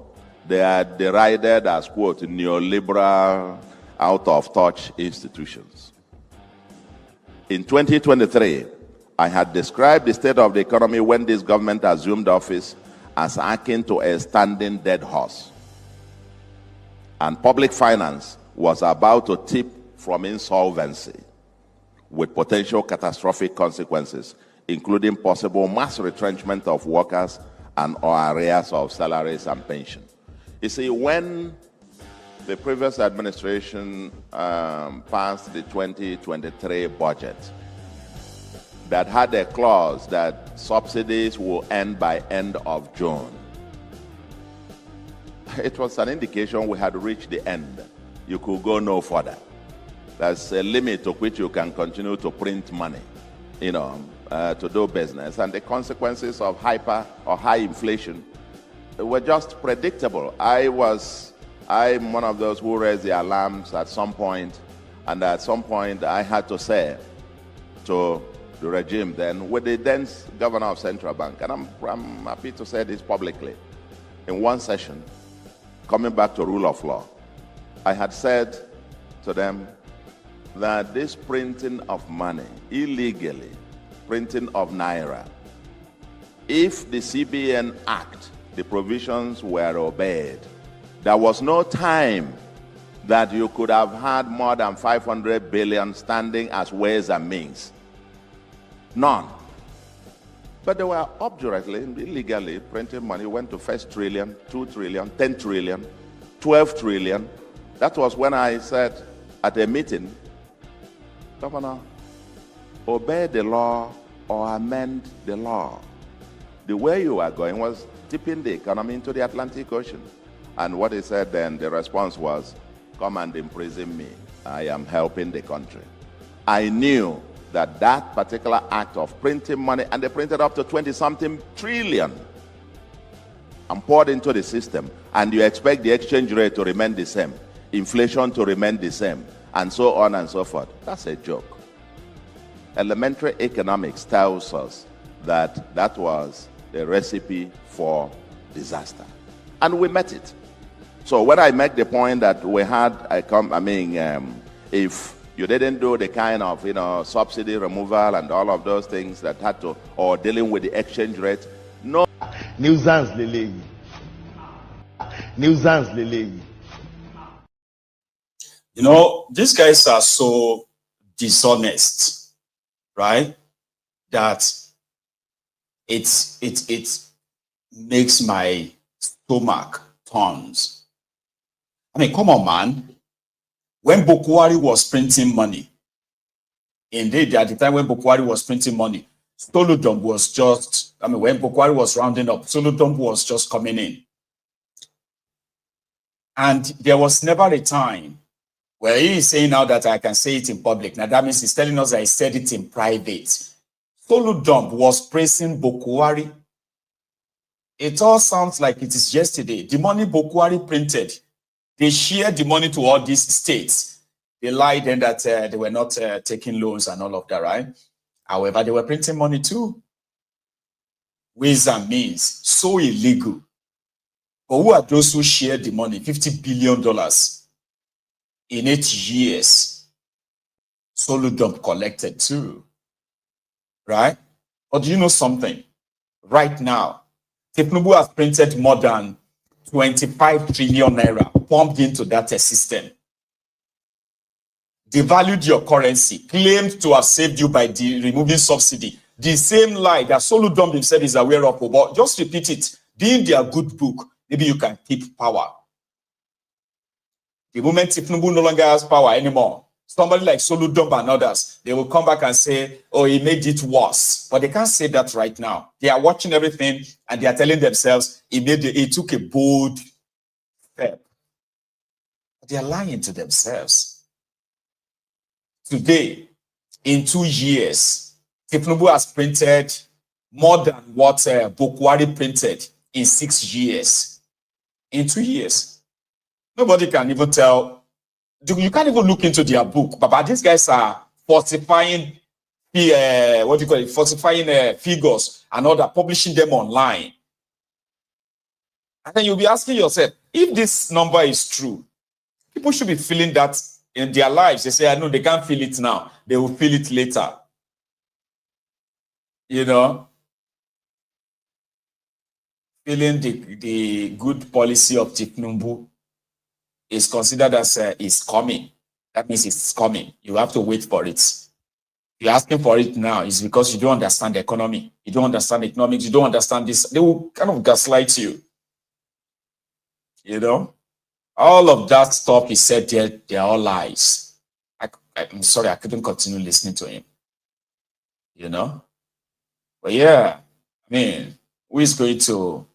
they are derided as, quote, neoliberal, out-of-touch institutions. In 2023, I had described the state of the economy when this government assumed office as akin to a standing dead horse. And public finance was about to tip from insolvency, with potential catastrophic consequences, including possible mass retrenchment of workers and or arrears of salaries and pension. You see, when the previous administration passed the 2023 budget that had a clause that subsidies will end by end of June, it was an indication we had reached the end. You could go no further. There's a limit to which you can continue to print money, to do business. And the consequences of hyper or high inflation were just predictable. I'm one of those who raised the alarms at some point, and at some point I had to say to the regime then, with the then governor of Central Bank, and I'm happy to say this publicly, in one session, coming back to rule of law, I had said to them that this printing of money, illegally, printing of naira, if the CBN Act, the provisions were obeyed, there was no time that you could have had more than 500 billion standing as ways and means. None. But they were obdurately, illegally printing money, went to 1 trillion, 2 trillion, 10 trillion, 12 trillion. That was when I said at a meeting, Governor, obey the law or amend the law. The way you are going was tipping the economy into the Atlantic Ocean. And what he said then, the response was, come and imprison me. I am helping the country. I knew that that particular act of printing money, and they printed up to 20-something trillion and poured into the system, and you expect the exchange rate to remain the same, inflation to remain the same, and so on and so forth. That's a joke. Elementary economics tells us that that was the recipe for disaster. And we met it. So when I make the point that we had, if you didn't do the kind of, subsidy removal and all of those things that had to, or dealing with the exchange rate, no. Nuisance lele. Nuisance lele. You know, these guys are so dishonest, right? That it makes my stomach turns. I mean, come on, man. When Bokwari was printing money, indeed, at the time when Bokwari was printing money, Solodom was just, when Bokwari was rounding up, Solodom was just coming in. And there was never a time where he is saying now that I can say it in public. Now that means he's telling us I said it in private. Solodom was praising Bokwari. It all sounds like it is yesterday. The money Bokwari printed, they shared the money to all these states. They lied then that they were not taking loans and all of that, right? However, they were printing money too. Ways and means, so illegal. But who are those who shared the money? $50 billion in 8 years. Solodom collected too, right? But do you know something? Right now, Thiefnubu has printed more than 25 trillion naira pumped into that system. Devalued your currency, claimed to have saved you by removing subsidy. The same lie that Solodom himself is aware of, but just repeat it. Be in their good book, maybe you can keep power. The moment Thiefnubu no longer has power anymore, somebody like Solodom and others, they will come back and say, oh, he made it worse. But they can't say that right now. They are watching everything and they are telling themselves he took a bold step. But they are lying to themselves. Today, in 2 years, Thiefnubu has printed more than what Bokwari printed in 6 years. In 2 years. Nobody can even tell. You can't even look into their book. But these guys are falsifying, falsifying figures and all that, publishing them online. And then you'll be asking yourself, if this number is true, people should be feeling that in their lives. They say, I know they can't feel it now. They will feel it later. You know? Feeling the good policy of Thiefnubu is considered as is coming. That means it's coming. You have to wait for it. You're asking for it now is because you don't understand the economy. You don't understand economics. You don't understand this. They will kind of gaslight you. You know? All of that stuff he said there, they're all lies. I'm sorry, I couldn't continue listening to him. You know? But yeah, I mean, who is going to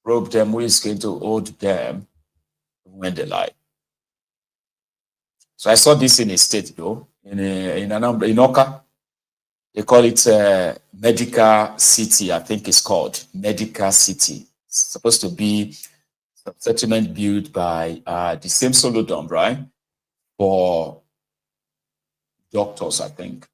rope them? Who is going to hold them when they lie? So I saw this in a state though, in Oka. They call it Medical City, I think it's called. Medical City. It's supposed to be a settlement built by the same Solodom, right? For doctors, I think.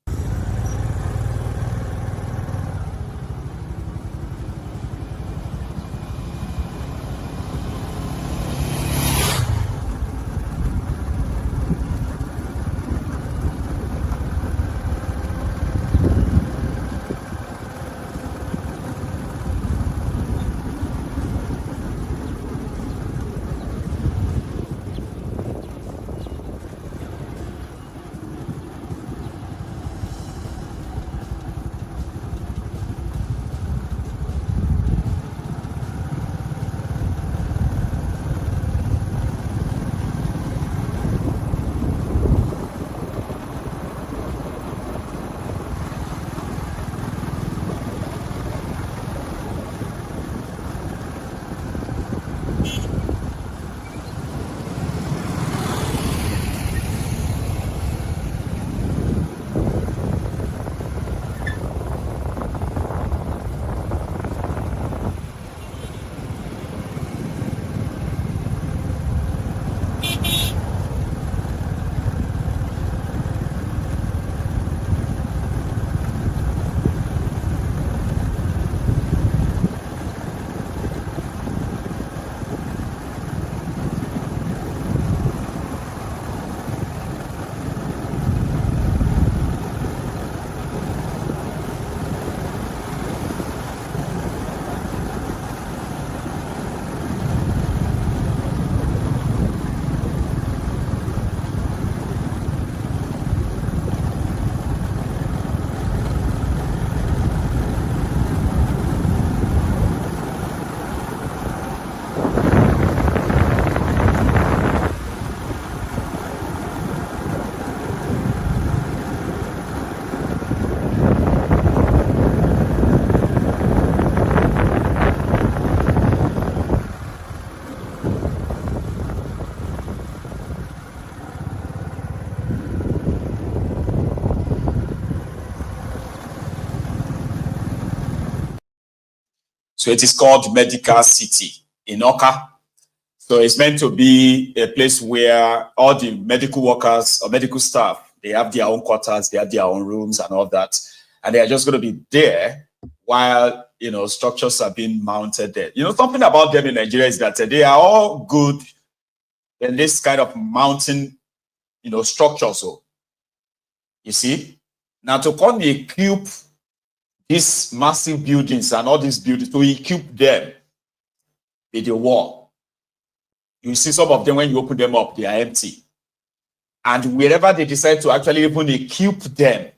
So it is called Medical City in Oka. So it's meant to be a place where all the medical workers or medical staff, they have their own quarters, they have their own rooms and all that. And they are just going to be there while, structures are being mounted there. Something about them in Nigeria is that they are all good in this kind of mountain, structure. So, you see, now to come equip these massive buildings and all these buildings, to equip them with the wall. You see some of them, when you open them up, they are empty. And wherever they decide to actually even equip them,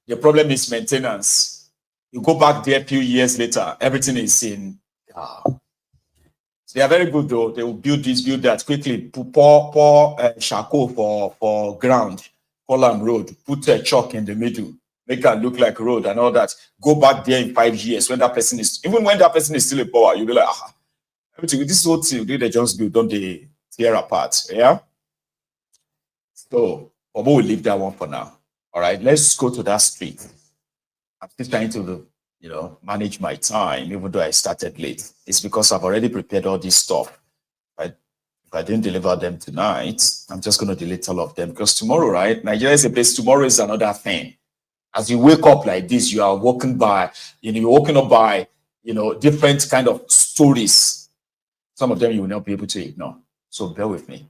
the problem is maintenance. You go back there a few years later, everything is in. So they are very good though. They will build this, build that quickly. Pour charcoal for ground, column road, put a chalk in the middle, make it look like road and all that. Go back there in 5 years when that person is, even when that person is still in power, you'll be like, everything, this whole thing, they just build, don't they tear apart? Yeah. So, but we'll leave that one for now. All right, let's go to that street. I'm still trying to, manage my time, even though I started late. It's because I've already prepared all this stuff. Right? If I didn't deliver them tonight, I'm just going to delete all of them because tomorrow, right? Nigeria is a place. Tomorrow is another thing. As you wake up like this, you are walking by, you're woken up by, different kind of stories. Some of them you will not be able to ignore. So bear with me.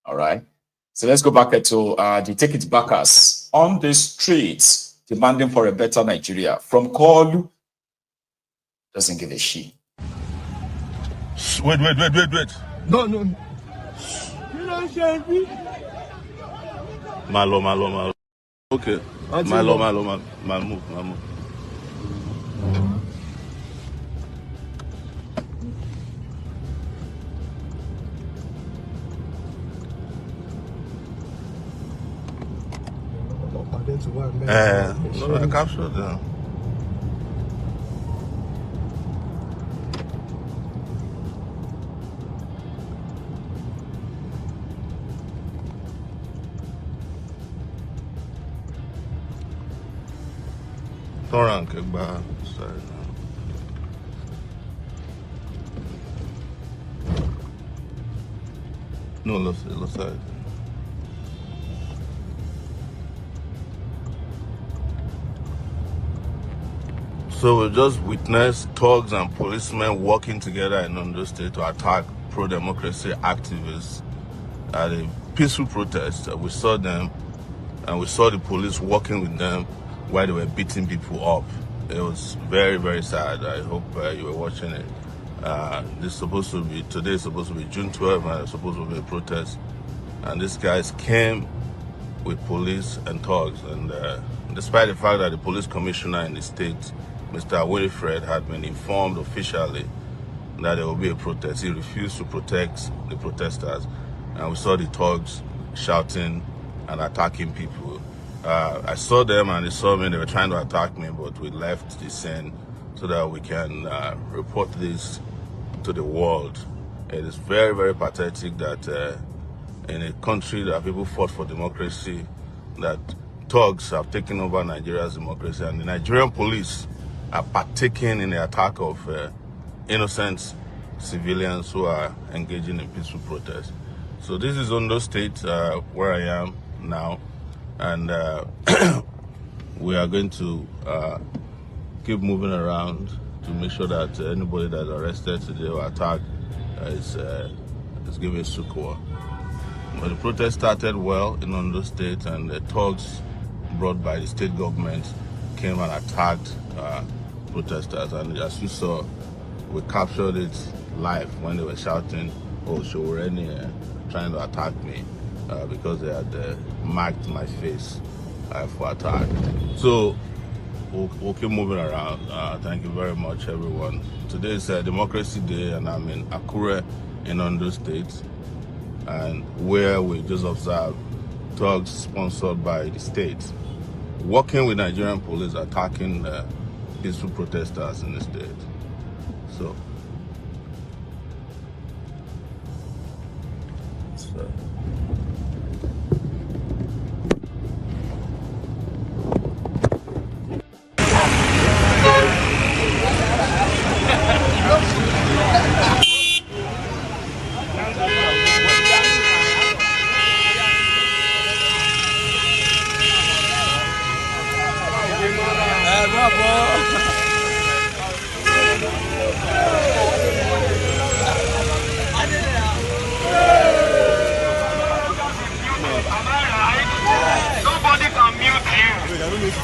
All right. So let's go back to the Take It Backers on the streets demanding for a better Nigeria. From Koolu, doesn't give a shit. Wait. No. Malo. Okay. Malo. Move. No, I captured them. Torrent, sorry. No, let's side. So we just witnessed thugs and policemen working together in Ondo State to attack pro-democracy activists at a peaceful protest. We saw them and we saw the police working with them while they were beating people up. It was very, very sad. I hope you were watching it. Today is supposed to be June 12th, and it's supposed to be a protest. And these guys came with police and thugs. And despite the fact that the police commissioner in the state, Mr. Wilfred, had been informed officially that there will be a protest, he refused to protect the protesters. And we saw the thugs shouting and attacking people. I saw them and they saw me, they were trying to attack me, but we left the scene so that we can report this to the world. It is very, very pathetic that in a country that people fought for democracy, that thugs have taken over Nigeria's democracy, and the Nigerian police are partaking in the attack of innocent civilians who are engaging in peaceful protest. So this is Ondo State, where I am now, and we are going to keep moving around to make sure that anybody that's arrested today or attacked is given succor. But the protest started well in Ondo State, and the thugs brought by the state government came and attacked protesters. And as you saw, we captured it live when they were shouting, "Oh, Sowore trying to attack me," because they had marked my face for attack. So we'll keep moving around. Thank you very much, everyone. Today is Democracy Day, and I'm in Akure in Ondo State, and where we just observed thugs sponsored by the state working with Nigerian police attacking peaceful protesters in the state. So Nobody can mute you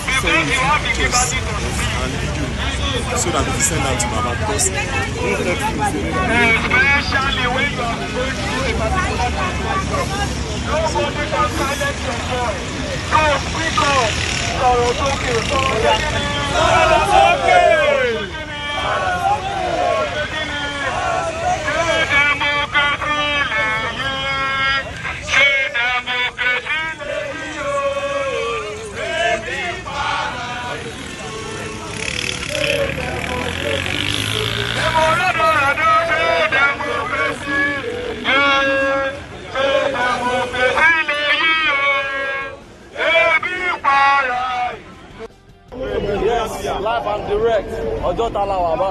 because you have the liberty to speak. So that we can send out to Mama because Especially when you are going through a particular situation. Nobody can silence your voice. So speak up. It's okay. Yes, live and direct. Ojota Lawaba.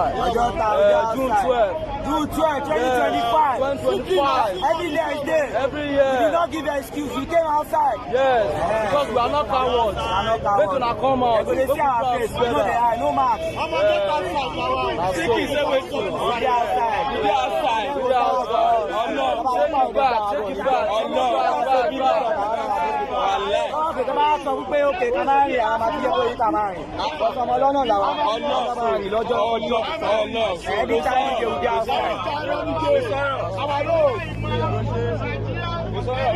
June 12. June 12, 2025. 2025. Every year is there. Every year. We did not give an excuse. We came outside. Yes, because we are not cowards. Wait till I come out. But they see our face. We know they are. No mask. We be outside. Oh no, take it back. Oh no,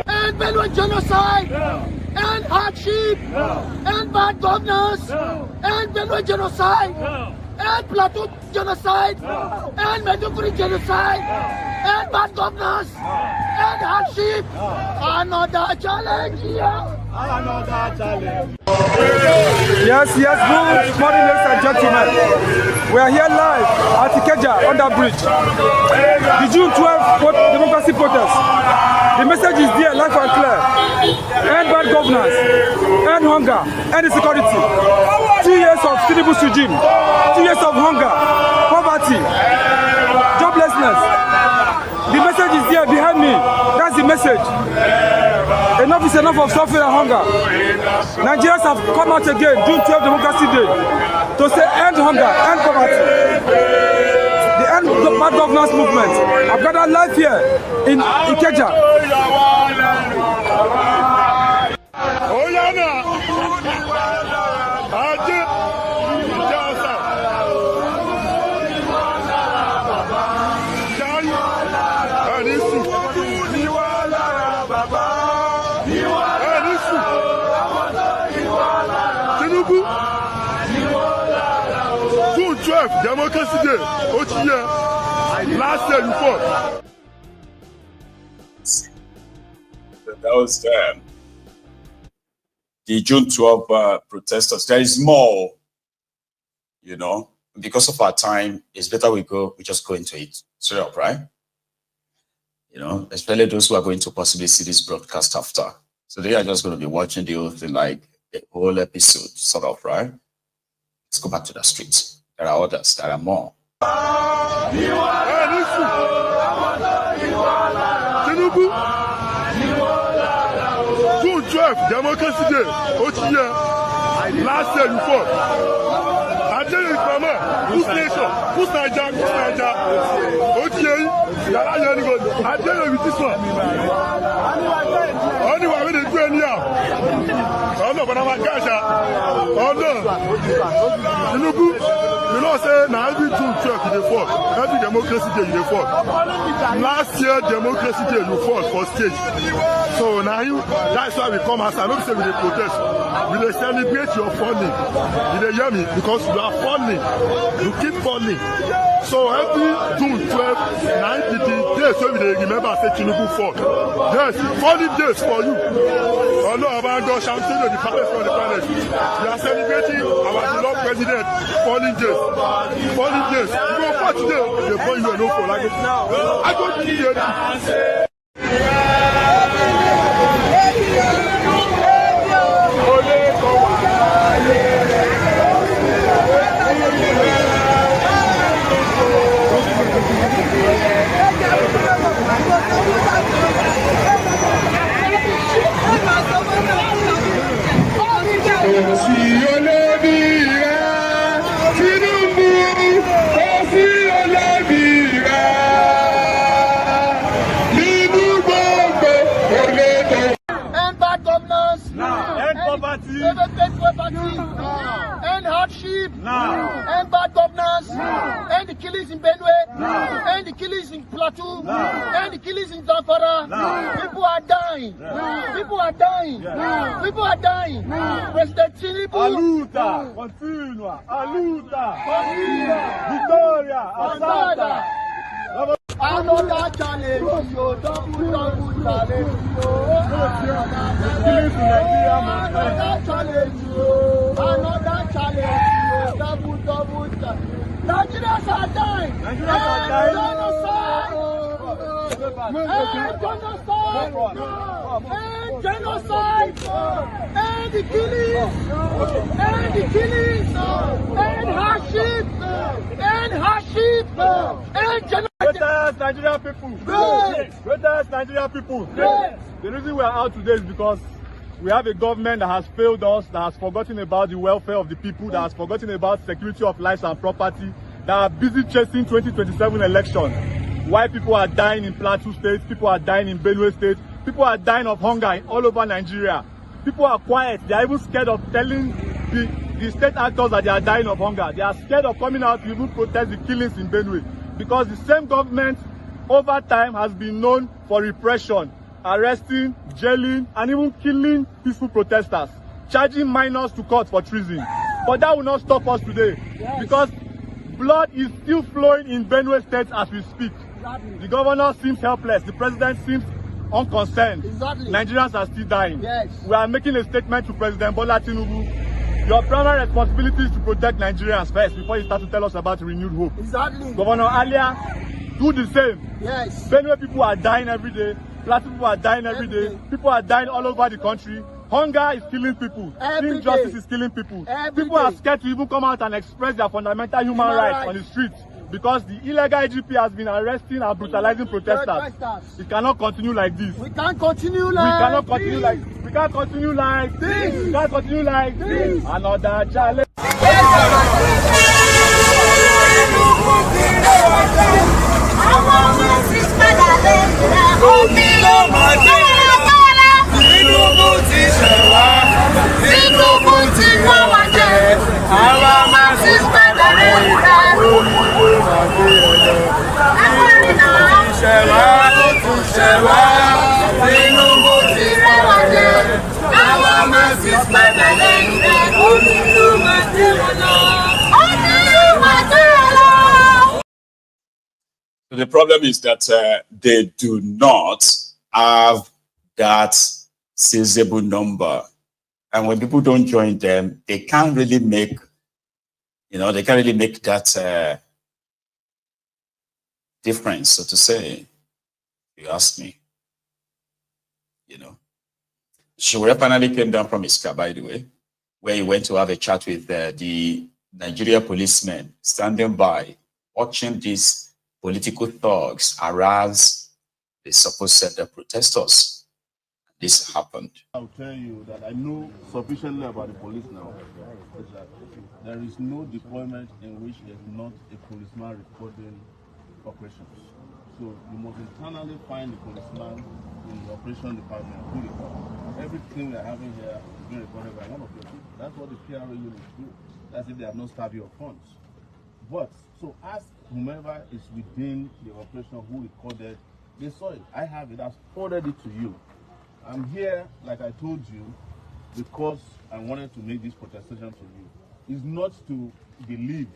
and Benue genocide, and hardship, and bad governance, and Benue genocide, and Plateau genocide, and Maiduguri genocide, and bad governance, and hardship. Another challenge here. Yes, good morning, ladies and gentlemen. We are here live at Ikeja under bridge. The June 12th democracy protest. The message is there, live and clear. End bad governance, end hunger, end insecurity. 2 years of Thiefnubu's regime, 2 years of hunger, poverty, joblessness. The message is there behind me. That's the message. Enough is enough of suffering and hunger. Nigerians have come out again, June 12th Democracy Day, to say end hunger, end poverty. The end bad governance movement. I've got a life here in Ikeja. June 12th, Democracy Day. Last year you fought. That was the June 12th protesters. There is more, because of our time. It's better we just go into it straight up, right? Especially those who are going to possibly see this broadcast after. So they are just going to be watching the whole thing, like the whole episode, sort of, right? Let's go back to the streets. There are others. There are more. Thiefnubu. June 12th, Democracy Day. Last year you fought. I tell you, Mama, who's nation? Who's Niger? I tell you with this one. Only one with the 20 years. Oh no, but I'm a cash. Oh no. Thiefnubu, say now every June 12th you fought. Every Democracy Day you fought. Last year Democracy Day you fought for stage. So now that's why we come outside. Don't say we dey protest. We dey celebrate your funding. You dey hear me? Because you are funding. You keep funding. So every June 12th, 90 days, so we dey remember say Thiefnubu fought. Yes, 40 days for you. Oh no, about God, champagne the palace for the planet. We are celebrating our beloved president. 40 days. 40 days. You go fight today. They burn you enough for like it now. I go to the Plateau. End the killings in Zamfara. People are dying. People are dying. People are dying. President Thiefnubu. Aluta, continua. Aluta, continua. Victoria, Asada. Another challenge, yo, double challenge, yo. Another challenge, yo. Another challenge, yo. Double challenge. Nigerians are dying. Nigerians are dying. Genocide. And the killings. And the killings. And hardship. And hardship. And genocide. Greatest Nigerian people. Greatest Nigerian people. The reason we are out today is because we have a government that has failed us, that has forgotten about the welfare of the people, that has forgotten about security of lives and property, that are busy chasing 2027 election. Why people are dying in Plateau State, people are dying in Benue State, people are dying of hunger all over Nigeria. People are quiet. They are even scared of telling the state actors that they are dying of hunger. They are scared of coming out to even protest the killings in Benue. Because the same government over time has been known for repression, arresting, jailing, and even killing peaceful protesters, charging minors to court for treason. But that will not stop us today, because blood is still flowing in Benue State as we speak. The governor seems helpless, the president seems unconcerned. Nigerians are still dying. We are making a statement to President Bola Tinubu. Your primary responsibility is to protect Nigerians first before you start to tell us about renewed hope. Governor Alia, do the same. Benue people are dying every day. Plateau people are dying every day. People are dying all over the country. Hunger is killing people. Injustice is killing people. People are scared to even come out and express their fundamental human rights on the streets, because the illegal IGP has been arresting and brutalizing protesters. It cannot continue like this. We can't continue like this. We can't continue like this. We can't continue like this. Another challenge. The problem is that they do not have that sizable number. And when people don't join them, they can't really make, they can't really make that difference, so to say, if you ask me. Sowore finally came down from his car, by the way, where he went to have a chat with the Nigeria policemen standing by, watching these political thugs harass the supposed protesters. This happened. I'll tell you that I know sufficiently about the police now. There is no deployment in which there is not a policeman recording operations. So you must internally find the policeman in the operation department who record. Everything we are having here is being recorded by one of your people. That's what the PRO units do. That's if they have not starved your funds. But, so ask whomever is within the operation who recorded, they saw it. I have it, I've forwarded it to you. I'm here, like I told you, because I wanted to make this protestation to you. It's not to believe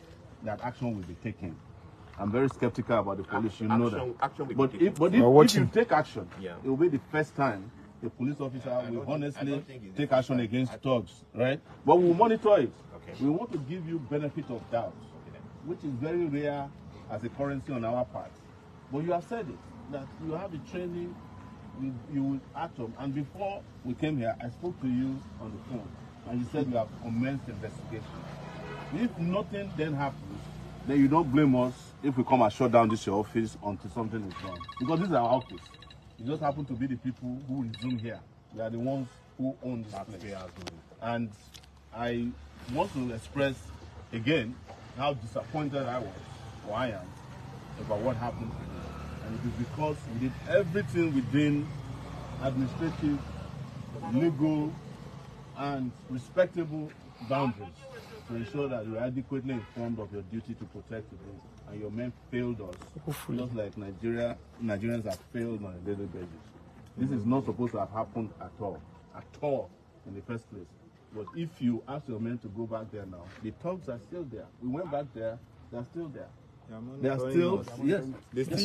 that action will be taken. I'm very skeptical about the police, you know that. But if you take action, it will be the first time a police officer will honestly take action against thugs, right? But we'll monitor it. We want to give you benefit of doubt, which is very rare as a currency on our part. But you have said it, that you have the training, you will act on. And before we came here, I spoke to you on the phone, and you said you have commenced investigation. If nothing then happens, then you don't blame us if we come and shut down this your office until something is done. Because this is our office. It just happen to be the people who resume here. We are the ones who own this place. And I want to express again how disappointed I was, or I am, about what happened today. And it is because we did everything within administrative, legal, and respectable boundaries to ensure that you are adequately informed of your duty to protect the and your men failed us. Hopefully. Just like Nigerians have failed on a daily basis. This is not supposed to have happened at all in the first place. But if you ask your men to go back there now, the thugs are still there. We went back there, they're still there. They are still, yes. They still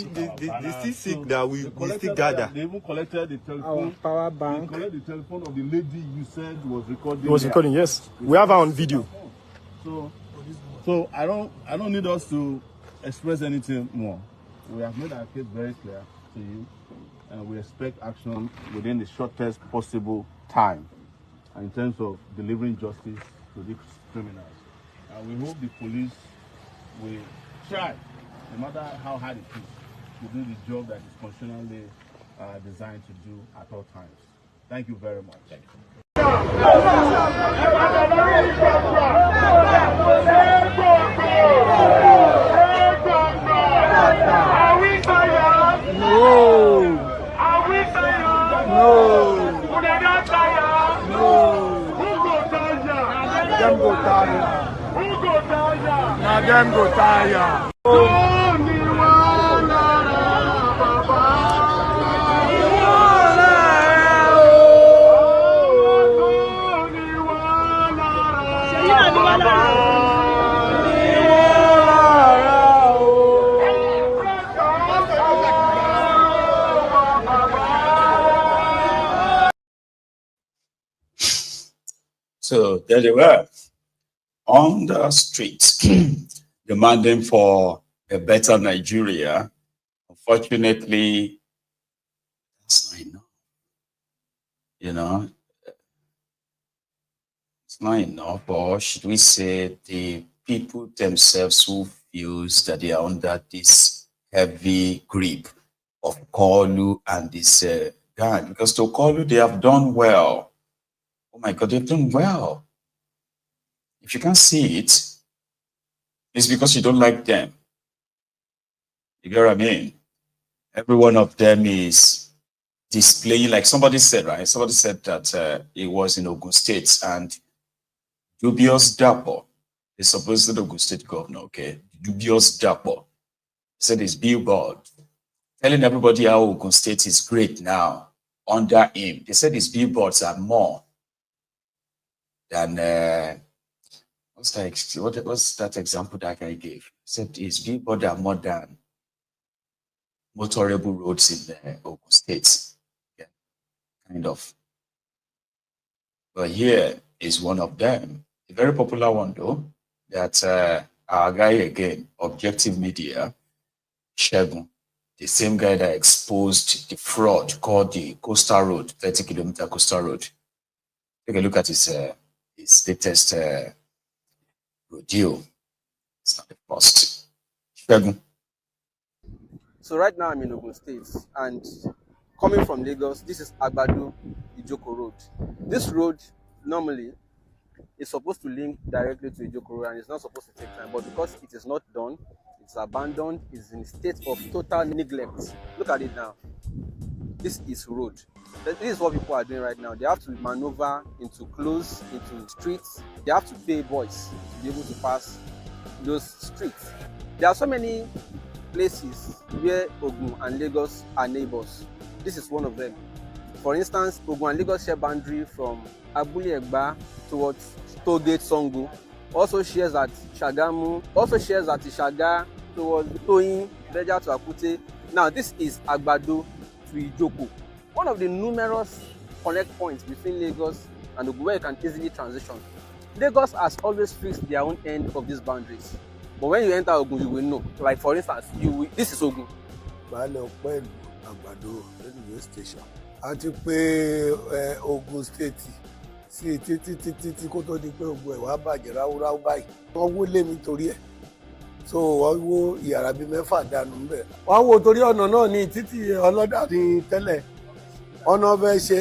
seek that we still gather. They even collected the telephone. Our power bank. They collected the telephone of the lady you said was recording. It was recording, yes. We have her on video. So I don't need us to express anything more. We have made our case very clear to you, and we expect action within the shortest possible time in terms of delivering justice to these criminals. And we hope the police will try, no matter how hard it is, to do the job that is constitutionally designed to do at all times. Thank you very much. Thank you. Them go tire. So there they were on the streets demanding for a better Nigeria. Unfortunately, that's not enough. You know, it's not enough, or should we say the people themselves who feels that they are under this heavy grip of Koolu and this gang. Because to Koolu, they have done well. Oh my God, they've done well. If you can't see it, it's because you don't like them. You get what I mean? Every one of them is displaying, like somebody said, right? Somebody said that it was in Ogun State, and dubious Dapo is supposed to Ogun State governor, okay? Dubious Dapo said his billboard telling everybody how Ogun State is great now under him. They said his billboards are more than what's that example that guy gave? He said his billboards are more than motorable roads in Ogun State. Yeah, kind of. But here is one of them. A very popular one though, that our guy again, Objective Media, Shegun, the same guy that exposed the fraud called the Coastal Road, 30-kilometer Coastal Road. Take a look at his latest video. It's not the first. Shegun. So right now I'm in Ogun State, and coming from Lagos, this is Agbado Ijoko Road. This road normally is supposed to link directly to Ijoko Road, and it's not supposed to take time, but because it is not done, it's abandoned, it's in a state of total neglect. Look at it now. This is road. This is what people are doing right now. They have to maneuver into streets. They have to pay boys to be able to pass those streets. There are so many places where Ogun and Lagos are neighbors. This is one of them. For instance, Ogun and Lagos share boundary from Abule Egba towards Tollgate Songo. Also shares at Shagamu. Also shares at Ishaga towards Toyin, Beja to Akute. Now this is Agbado to Ijoko. One of the numerous connect points between Lagos and Ogun where you can easily transition. Lagos has always fixed their own end of these boundaries. But when you enter Ogun, you will know. Like for instance, this is Ogun. Baálẹ̀ ọ̀pẹ́ ìlú Àgbàdo railway station. A ti pé Ogun State sí títí kó tó di pé Ogun ẹ̀ wá bàjẹ́ ráúráú báyìí. Wọ́n wó lé mi torí ẹ̀. So wọ́n wó ìyàrá bíi 6 dànù ń bẹ̀. Wọ́n wó torí ọ̀nà náà ní títí ọlọ́dà ní tẹ́lẹ̀. Ọ̀nà fẹ́ ṣe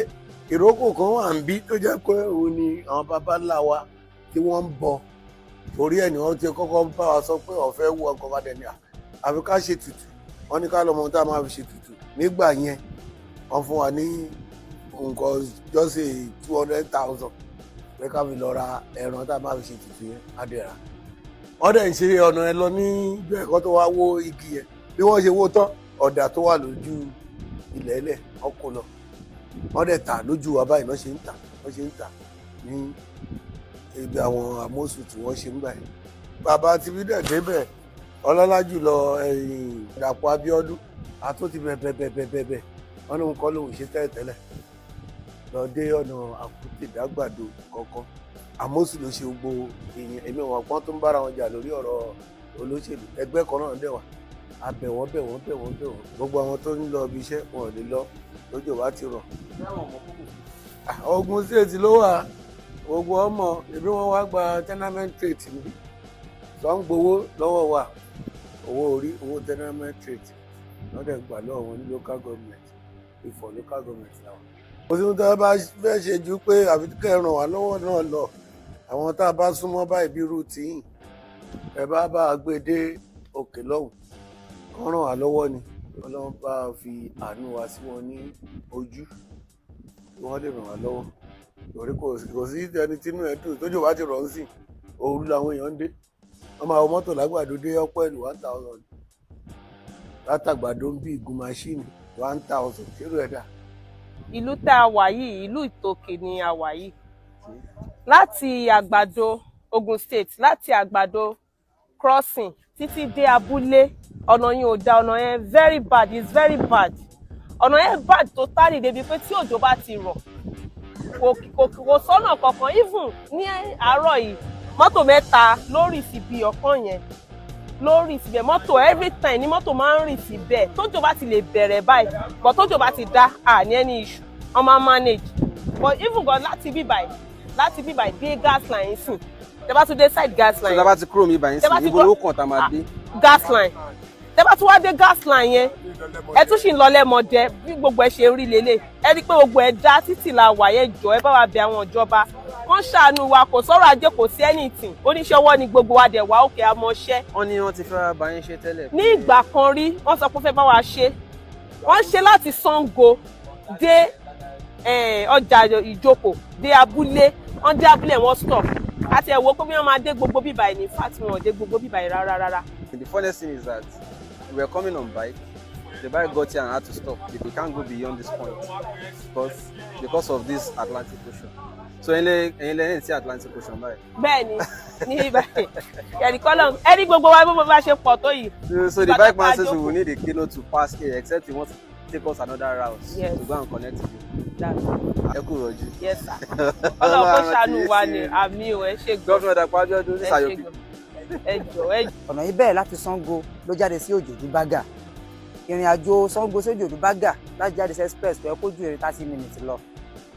ìrókò kan wà ń bí tó jẹ́ pé òun ni àwọn baba ńlá wa tí wọ́n ń bọ. Torí ẹ̀ ni wọ́n ti kọ́kọ́ bá wa sọ pé ọ̀fẹ́ wú ọkọ̀ bá dẹni àfi ká ṣe tutù. Wọ́n ní ká lọ́mọ tá a máa fi ṣe tutù. Nígbà yẹn wọ́n fún wa ní nǹkan jọ́sẹ̀ 200,000 pé ká fi lọ ra ẹran tá a máa fi ṣe tutù yẹn adìrà. wọ́n dẹ̀ ń ṣe ọ̀nà ẹ lọ ní ìjọ ẹ̀kọ́ tó wá wó igi yẹn bí wọ́n ṣe wó tán ọ̀dà tó wà lójú ilẹ̀ ẹlẹ̀ ọkọ̀ lọ wọ́n dẹ̀ tà lójú wa báyìí wọ́n ṣe ń tà ní ibi àwọn àmóṣù tí wọ́n ṣe ń gbà yẹn bàbá tí bí dẹ̀ débẹ̀ ọlọ́lá jùlọ Dàpọ̀ Abíọ́dún àtúntì bẹ̀bẹ̀bẹ̀bẹ̀ wọ́n ní nǹkan lòun ṣe tẹ́lẹ̀ lọ dé ọ̀nà Àkútè Dàgbàdo kọ̀ọ̀kan àmóṣù ló ṣe gbogbo èèyàn èmi wọn pọ́n tó ń bára wọn jà lórí ọ̀rọ̀ olóṣèlú ẹgbẹ́ kan náà dẹ̀ wà abẹ̀wọ́n gbogbo àwọn tó ń lọ ibi iṣẹ́ wọn ò lè lọ lójó bá ti rọ̀. Ògùn state ló wà gbogbo ọmọ ìbí wọn wá gba tenement rate níbí tó ń gbowó lọ́wọ́ wa owó orí owó tenement rate wọ́n dẹ̀ gbà lọ́wọ́ wọn ní local government Ifọ̀ local government làwọn. kò sí ohun tó bá fẹ́ ṣe ju pé àfi kẹ́ ẹ ràn wá lọ́wọ́ náà lọ àwọn tá a bá súnmọ́ báyìí bí irú tìyìn ẹ bá a gbé dé òkè lọ́hùn kán ràn wá lọ́wọ́ ni Ọlọ́run bá fi àánú wa sí wọn ní ojú kí wọ́n lè ràn wá lọ́wọ́ torí kò sí ẹni tínú ẹ̀ dùn tójú bá ti rọ̀ ń sìn òru làwọn èèyàn ń dé wọ́n máa wọ mọ́tò lágbàdo dé ọ̀pọ̀ ìlú 1000 látàgbàdo ń bí ìgún máṣíìnì 1000 ṣérò ẹ̀dá. ìlú tá a wà yìí ìlú Ìtòkè ni a wà yìí láti Àgbàdo Ogun State láti Àgbàdo crossing títí dé abúlé ọ̀nà yẹn ò da ọ̀nà yẹn very bad it's very bad ọ̀nà yẹn bad tó tárì débi pé tí òjò bá ti rọ̀ kò sọ́nà kankan even ní àárọ̀ yìí mọ́tò mẹ́ta ló rì síbi ọ̀kan yẹn ló rì síbẹ̀ mọ́tò every time ni mọ́tò máa ń rì síbẹ̀ tójò bá ti lè bẹ̀rẹ̀ báyìí but tójò bá ti dá ní any issue wọ́n máa manage but even gan láti bí báyìí dé gas line sìn tẹ́ bá tún dé side gas line. tẹ́ bá ti kúrò mi báyìí sí ibo ló kàn tá a máa dé. gas line tẹ́ bá tún wá dé gas line yẹn ẹ tún sì ń lọ lẹ́mọdé bí gbogbo ẹ ṣe rí lélẹ̀ ẹ rí i pé gbogbo ẹ dá títì la wà yẹn jọ ẹ bá wa bẹ̀ àwọn ìjọba wọ́n ṣàánú wa kò sọ̀rọ̀ ajé kò sí anything oníṣẹ́ ọwọ́ ni gbogbo wa dẹ̀ wá òkè amọ̀ṣẹ́. wọ́n ní wọ́n ti fẹ́ bá yín ṣe tẹ́lẹ̀. ní ìgbà kan rí wọ́n sọ pé ó fẹ́ bá wa ṣe wọ́n ṣe láti Ṣàngó dé ọjà Ìjókòó dé abúlé wọ́n dé abúlé wọ́n stop àti ẹ̀wọ́ pé wọ́n máa dé gbogbo bíbà yìí ní fact wọn ò dé gbogbo bíbà yìí rárá. The funniest thing is that we were coming on bike. The bike got here and had to stop. We can't go beyond this point because of this Atlantic Ocean. So ẹ̀yin lẹ́yìn sí Atlantic Ocean báyìí. Bẹ́ẹ̀ni ní báyìí ẹni kọlọ ẹni gbogbo wa bó bá ṣe pọ̀ tó yìí. So the bike man says we will need a canoe to pass here except he wants to take us another route to go and connect to you. Ẹ kú rọ̀jú. Yes sir. Ọlọ́run kó ṣàánú wa ni àmì ò ẹ ṣe gbọ́. Gọ́fìnà Dàpọ̀ Abíọ́dún ní Sàyọ̀bí. Ọ̀nà yìí bẹ̀rẹ̀ láti Ṣàngó ló jáde sí Òjòdú Bágà. Ìrìn àjò Ṣàngó sí Òjòdú Bágà láti jáde sí express tó yẹ kó ju 30 minutes lọ.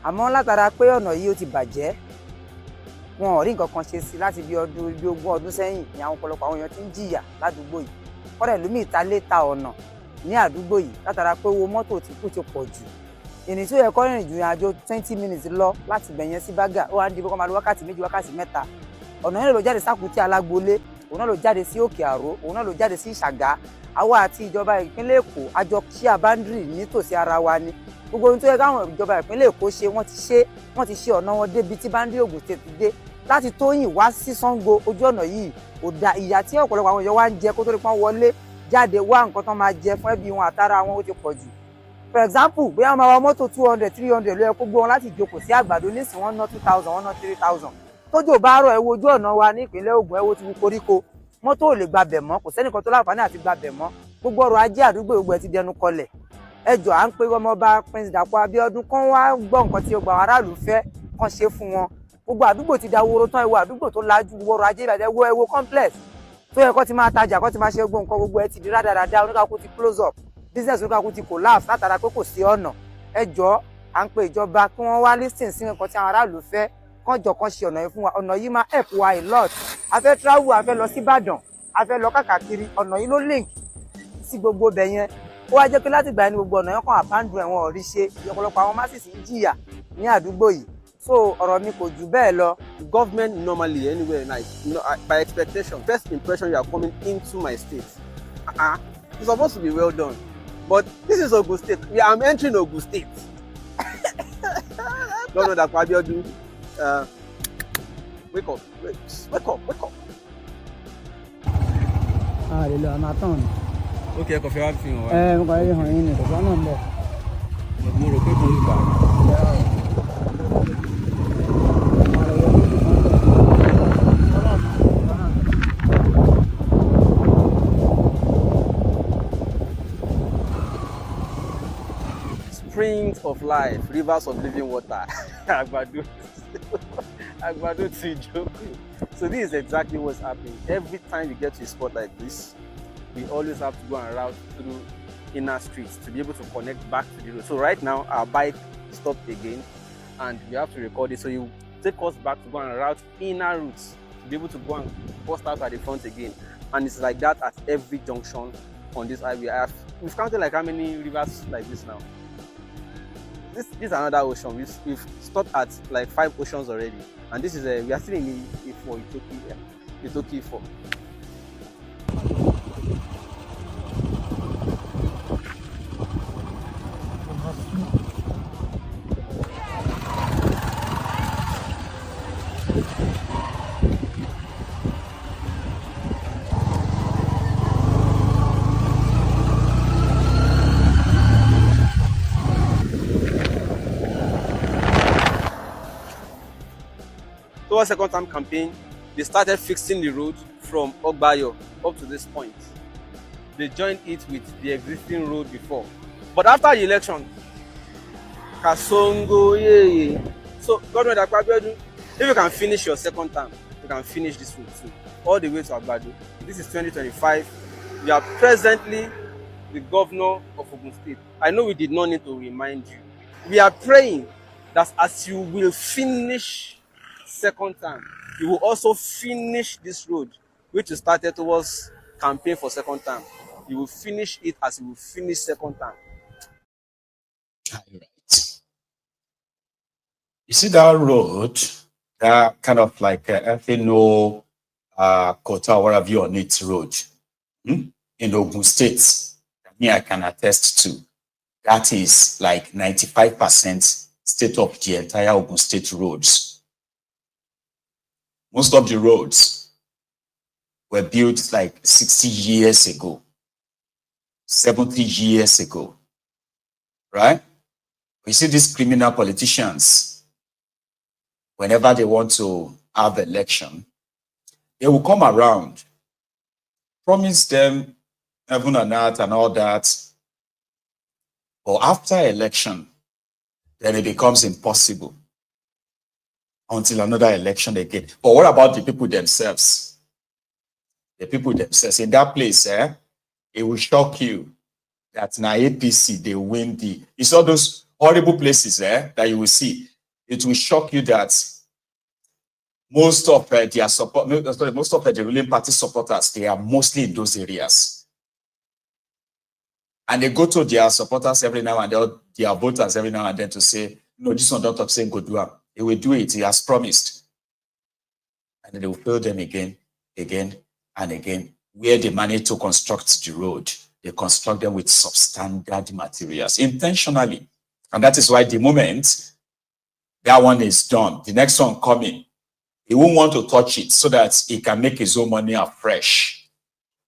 Àmọ́ látara pé ọ̀nà yìí ó ti bàjẹ́ wọn ò rí nǹkan kan ṣe sí láti bí ogún ọdún sẹ́yìn ní àwọn ọ̀pọ̀lọpọ̀ àwọn èèyàn tí ń jìyà ládùúgbò yìí. Kọ́dà ìlú míì ta lé ta ọ̀nà ní àdúgbò yìí látara pé owó mọ́tò tí kù ti pọ̀ jù. Ìrìn tí ó yẹ kó rìnrìn ju ìrìnàjò 20 minutes lọ láti bẹ̀yẹn sí Bágà ó wá ń di kó máa lo wákàtí 2 wákàtí 3. Ọ̀nà yẹn ló jáde sákùtì Alágbolé òun náà ló jáde sí Òkè Àró òun náà ló jáde sí Ìṣàgá àwa àti ìjọba ìpínlẹ̀ Èkó àjọ ṣíà báńdìrì nítòsí ara wa ni gbogbo ohun tó yẹ káwọn ìjọba ìpínlẹ̀ Èkó ṣe wọ́n ti ṣe ọ̀nà wọn débi tí báńdìrì Ògùn State dé láti Tóyìn wá sí Ṣàngó ojú ọ̀nà yìí ò da ìyà tí ọ̀pọ̀lọpọ̀ àwọn èèyàn wá ń jẹ kó tó rí pọ́n wọlé jáde wá nǹkan tán máa jẹ fún ẹbí wọn àtàrà wọn ó ti pọ̀ jù. For example bóyá wọn máa wọ mọ́tò 200 300 ló yẹ kó gbé wọn láti Ìjókòó sí Àgbàdo nísìn wọ́n ná 2000 wọ́n ná 3000 tójò bá rọ̀ ẹ wo ojú ọ̀nà wa ní ìpínlẹ̀ Ògùn ẹ wo ti wú koríko mọ́tò ò lè gbabẹ̀ mọ́ kò sẹ́nìkan tó láǹfààní àti gbabẹ̀ mọ́ gbogbo ọrọ̀ ajé àdúgbò gbogbo ẹ ti dẹnu kọlẹ̀ ẹjọ́ à ń pé ọmọọba Prince Dàpọ̀ Abíọ́dún kán wá gbọ́ nǹkan tí gbogbo àwọn aráàlú fẹ́ kán ṣe fún wọn gbogbo àdúgbò ti dahoro tán ẹwọ àdúgbò tó lajú gbogbo ọrọ̀ ajé ìbàdàn ẹwọ complex tó yẹ kó ti máa tajà kó ti máa ṣe gbogbo nǹkan gbogbo ẹ ti di rádaràda oníkàkú ti close up business oníkàkú ti collapse látara pé kò sí ọ̀nà ẹjọ́ à ń pe ìjọba kí wọ́n wá listen sí nǹkan tí àwọn aráàlú fẹ́ kán jọ kán ṣe ọ̀nà yìí fún wa ọ̀nà yìí máa help wa a lot a fẹ́ travel a fẹ́ lọ sí Ìbàdàn a fẹ́ lọ káàkiri ọ̀nà yìí ló link sí gbogbo ibẹ̀ yẹn ó wá jẹ́ pé láti gbà ní gbogbo ọ̀nà yẹn kan àpáǹdù ẹ̀wọ̀n ọ̀rí ṣe ọ̀pọ̀lọpọ̀ àwọn masses ń jìyà ní àdúgbò yìí so ọ̀rọ̀ mi kò jù bẹ́ẹ̀ lọ. Government normally anywhere like by expectation first impression you are coming into my state it's supposed to be well done but this is Ogun State I'm entering Ogun State. Governor Dàpọ̀ Abíọ́dún wake up. lè lọ àmà tán ni. ó kí ẹ kò fẹ́ wá fi hàn wá. Mo kàn lè hàn yín ni kò sọ́nà ń bọ̀. mo rò pé kò ń gbà. Springs of life, rivers of living water. Agbado. Agbado to Ijoku. So this is exactly what's happening. Every time we get to a spot like this, we always have to go and route through inner streets to be able to connect back to the road. So right now, our bike stopped again, and we have to record it. So you take us back to go and route inner routes to be able to go and post out at the front again. And it's like that at every junction on this highway. We've counted like how many rivers like this now. This is another ocean. We've stopped at like 5 oceans already, and this is we are still in A4, Itoki 4. Towards second term campaign, they started fixing the road from Ogbayo up to this point. They joined it with the existing road before. But after the election, Kasongo, yeah. So, Government Akpabio, if you can finish your second term, you can finish this road too, all the way to Agbado. This is 2025. You are presently the governor of Ogun State. I know we did not need to remind you. We are praying that as you will finish second term, you will also finish this road, which you started towards campaign for second term. You will finish it as you will finish second term. Right. You see that road, that kind of like Efino, Kota, whatever you on it road in Ogun State, me I can attest to. That is like 95% state of the entire Ogun State roads. Most of the roads were built like 60 years ago, 70 years ago, right? We see these criminal politicians, whenever they want to have election, they will come around, promise them heaven and earth and all that. But after election, then it becomes impossible until another election again. But what about the people themselves? The people themselves in that place, it will shock you that now APC, they win it's all those horrible places that you will see. It will shock you that most of their support, most of the ruling party supporters, they are mostly in those areas. And they go to their supporters every now and then, their voters every now and then to say, no, this one don't talk saying go do it. He will do it, he has promised. And then they will fail them again, and again. Where they manage to construct the road, they construct them with substandard materials, intentionally. And that is why the moment that one is done, the next one coming, he won't want to touch it so that he can make his own money afresh.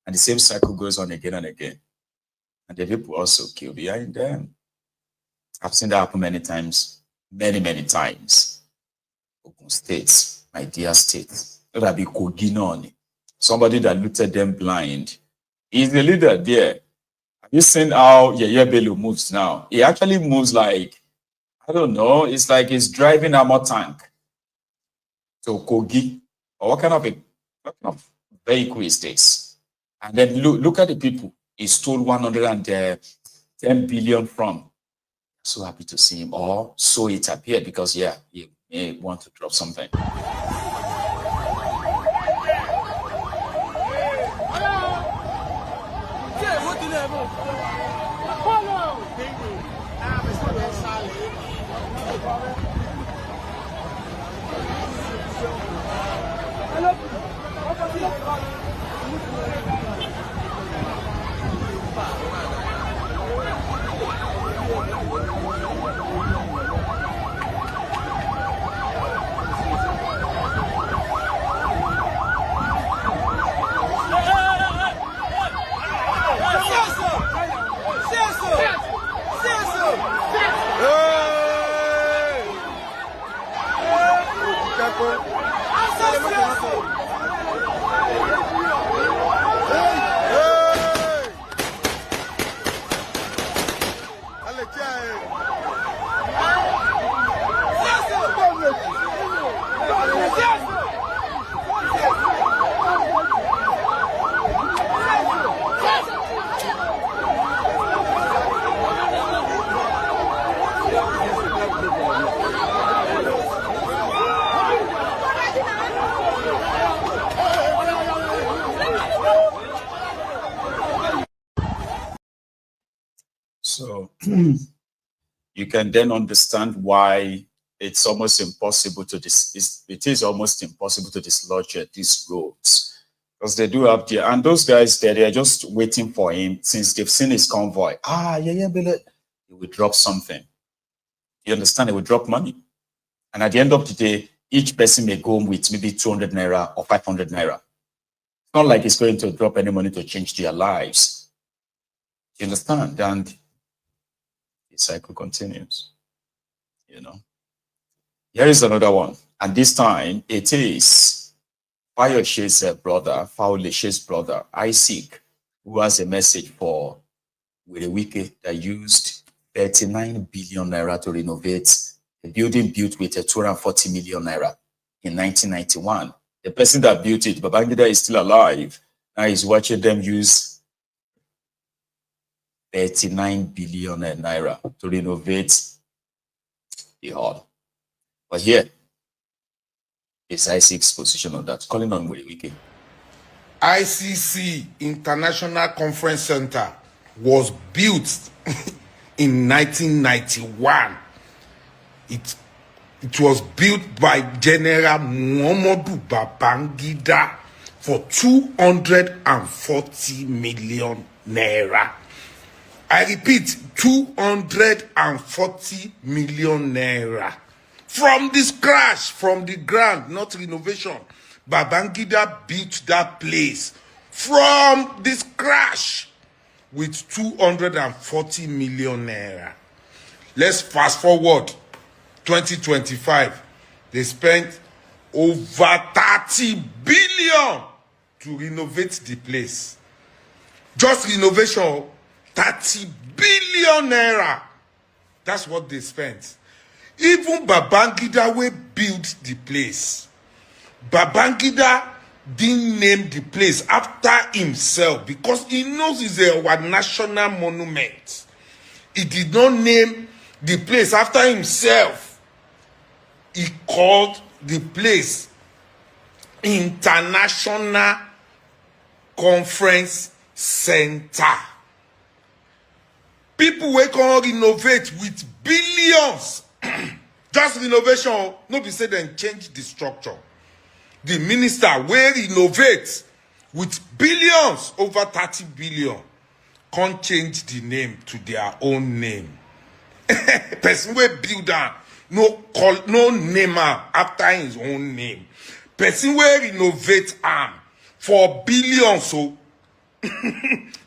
And the same cycle goes on again and again. And the people also kill behind them. I've seen that happen many times, many times. Ogun State, my dear state. That be Kogi. Somebody that looted them blind. He's the leader there. Have you seen how Yeye Bello moves now? He actually moves like, I don't know, it's like he's driving a armor tank. So Kogi, or what kind of vehicle is this? And then look at the people he stole 110 billion from. So happy to see him, or so it appeared, because yeah, he may want to drop something. So you can then understand why it's almost impossible to it is almost impossible to dislodge these roads, because they do have the, and those guys there, they are just waiting for him since they've seen his convoy. Yeah, Billy, he will drop something. You understand? He will drop money, and at the end of the day, each person may go home with maybe 200 naira or 500 naira. It's not like it's going to drop any money to change their lives. You understand? And the cycle continues. You know. Here is another one, and this time it is Fayoshe's brother, Faulishe's brother, Isaac, who has a message for Wirewike that used 39 billion naira to renovate a building built with a 240 million naira in 1991. The person that built it, Babangida, is still alive. Now he's watching them use 39 billion naira to renovate the hall. But here is Isaac's position on that. Calling on Wirewike. ICC, International Conference Center, was built in 1991. It was built by General Muhammadu Babangida for 240 million naira. I repeat, 240 million naira. From the scratch, from the ground, not renovation. Babangida built that place from the scratch with 240 million naira. Let's fast forward, 2025. They spent over 30 billion to renovate the place. Just renovation, 30 billion naira. That's what they spent. Even Babangida will build the place. Babangida didn't name the place after himself because he knows it's a national monument. He did not name the place after himself. He called the place International Conference Center. People will come renovate with billions. Just renovation, no be say then change the structure. The minister will renovate with billions, over 30 billion, can't change the name to their own name. Person will build that, no name after his own name. Person will renovate for billions, so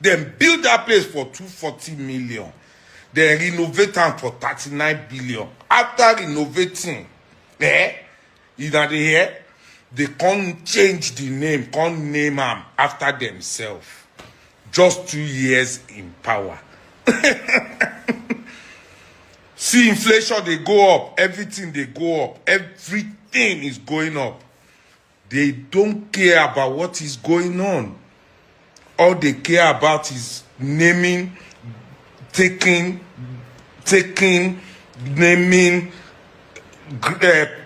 then build that place for 240 million. Then renovate them for 39 billion. After renovating, they can't change the name, can't name them after themselves. Just 2 years in power. See, inflation, they go up. Everything, they go up. Everything is going up. They don't care about what is going on. All they care about is naming, taking, naming,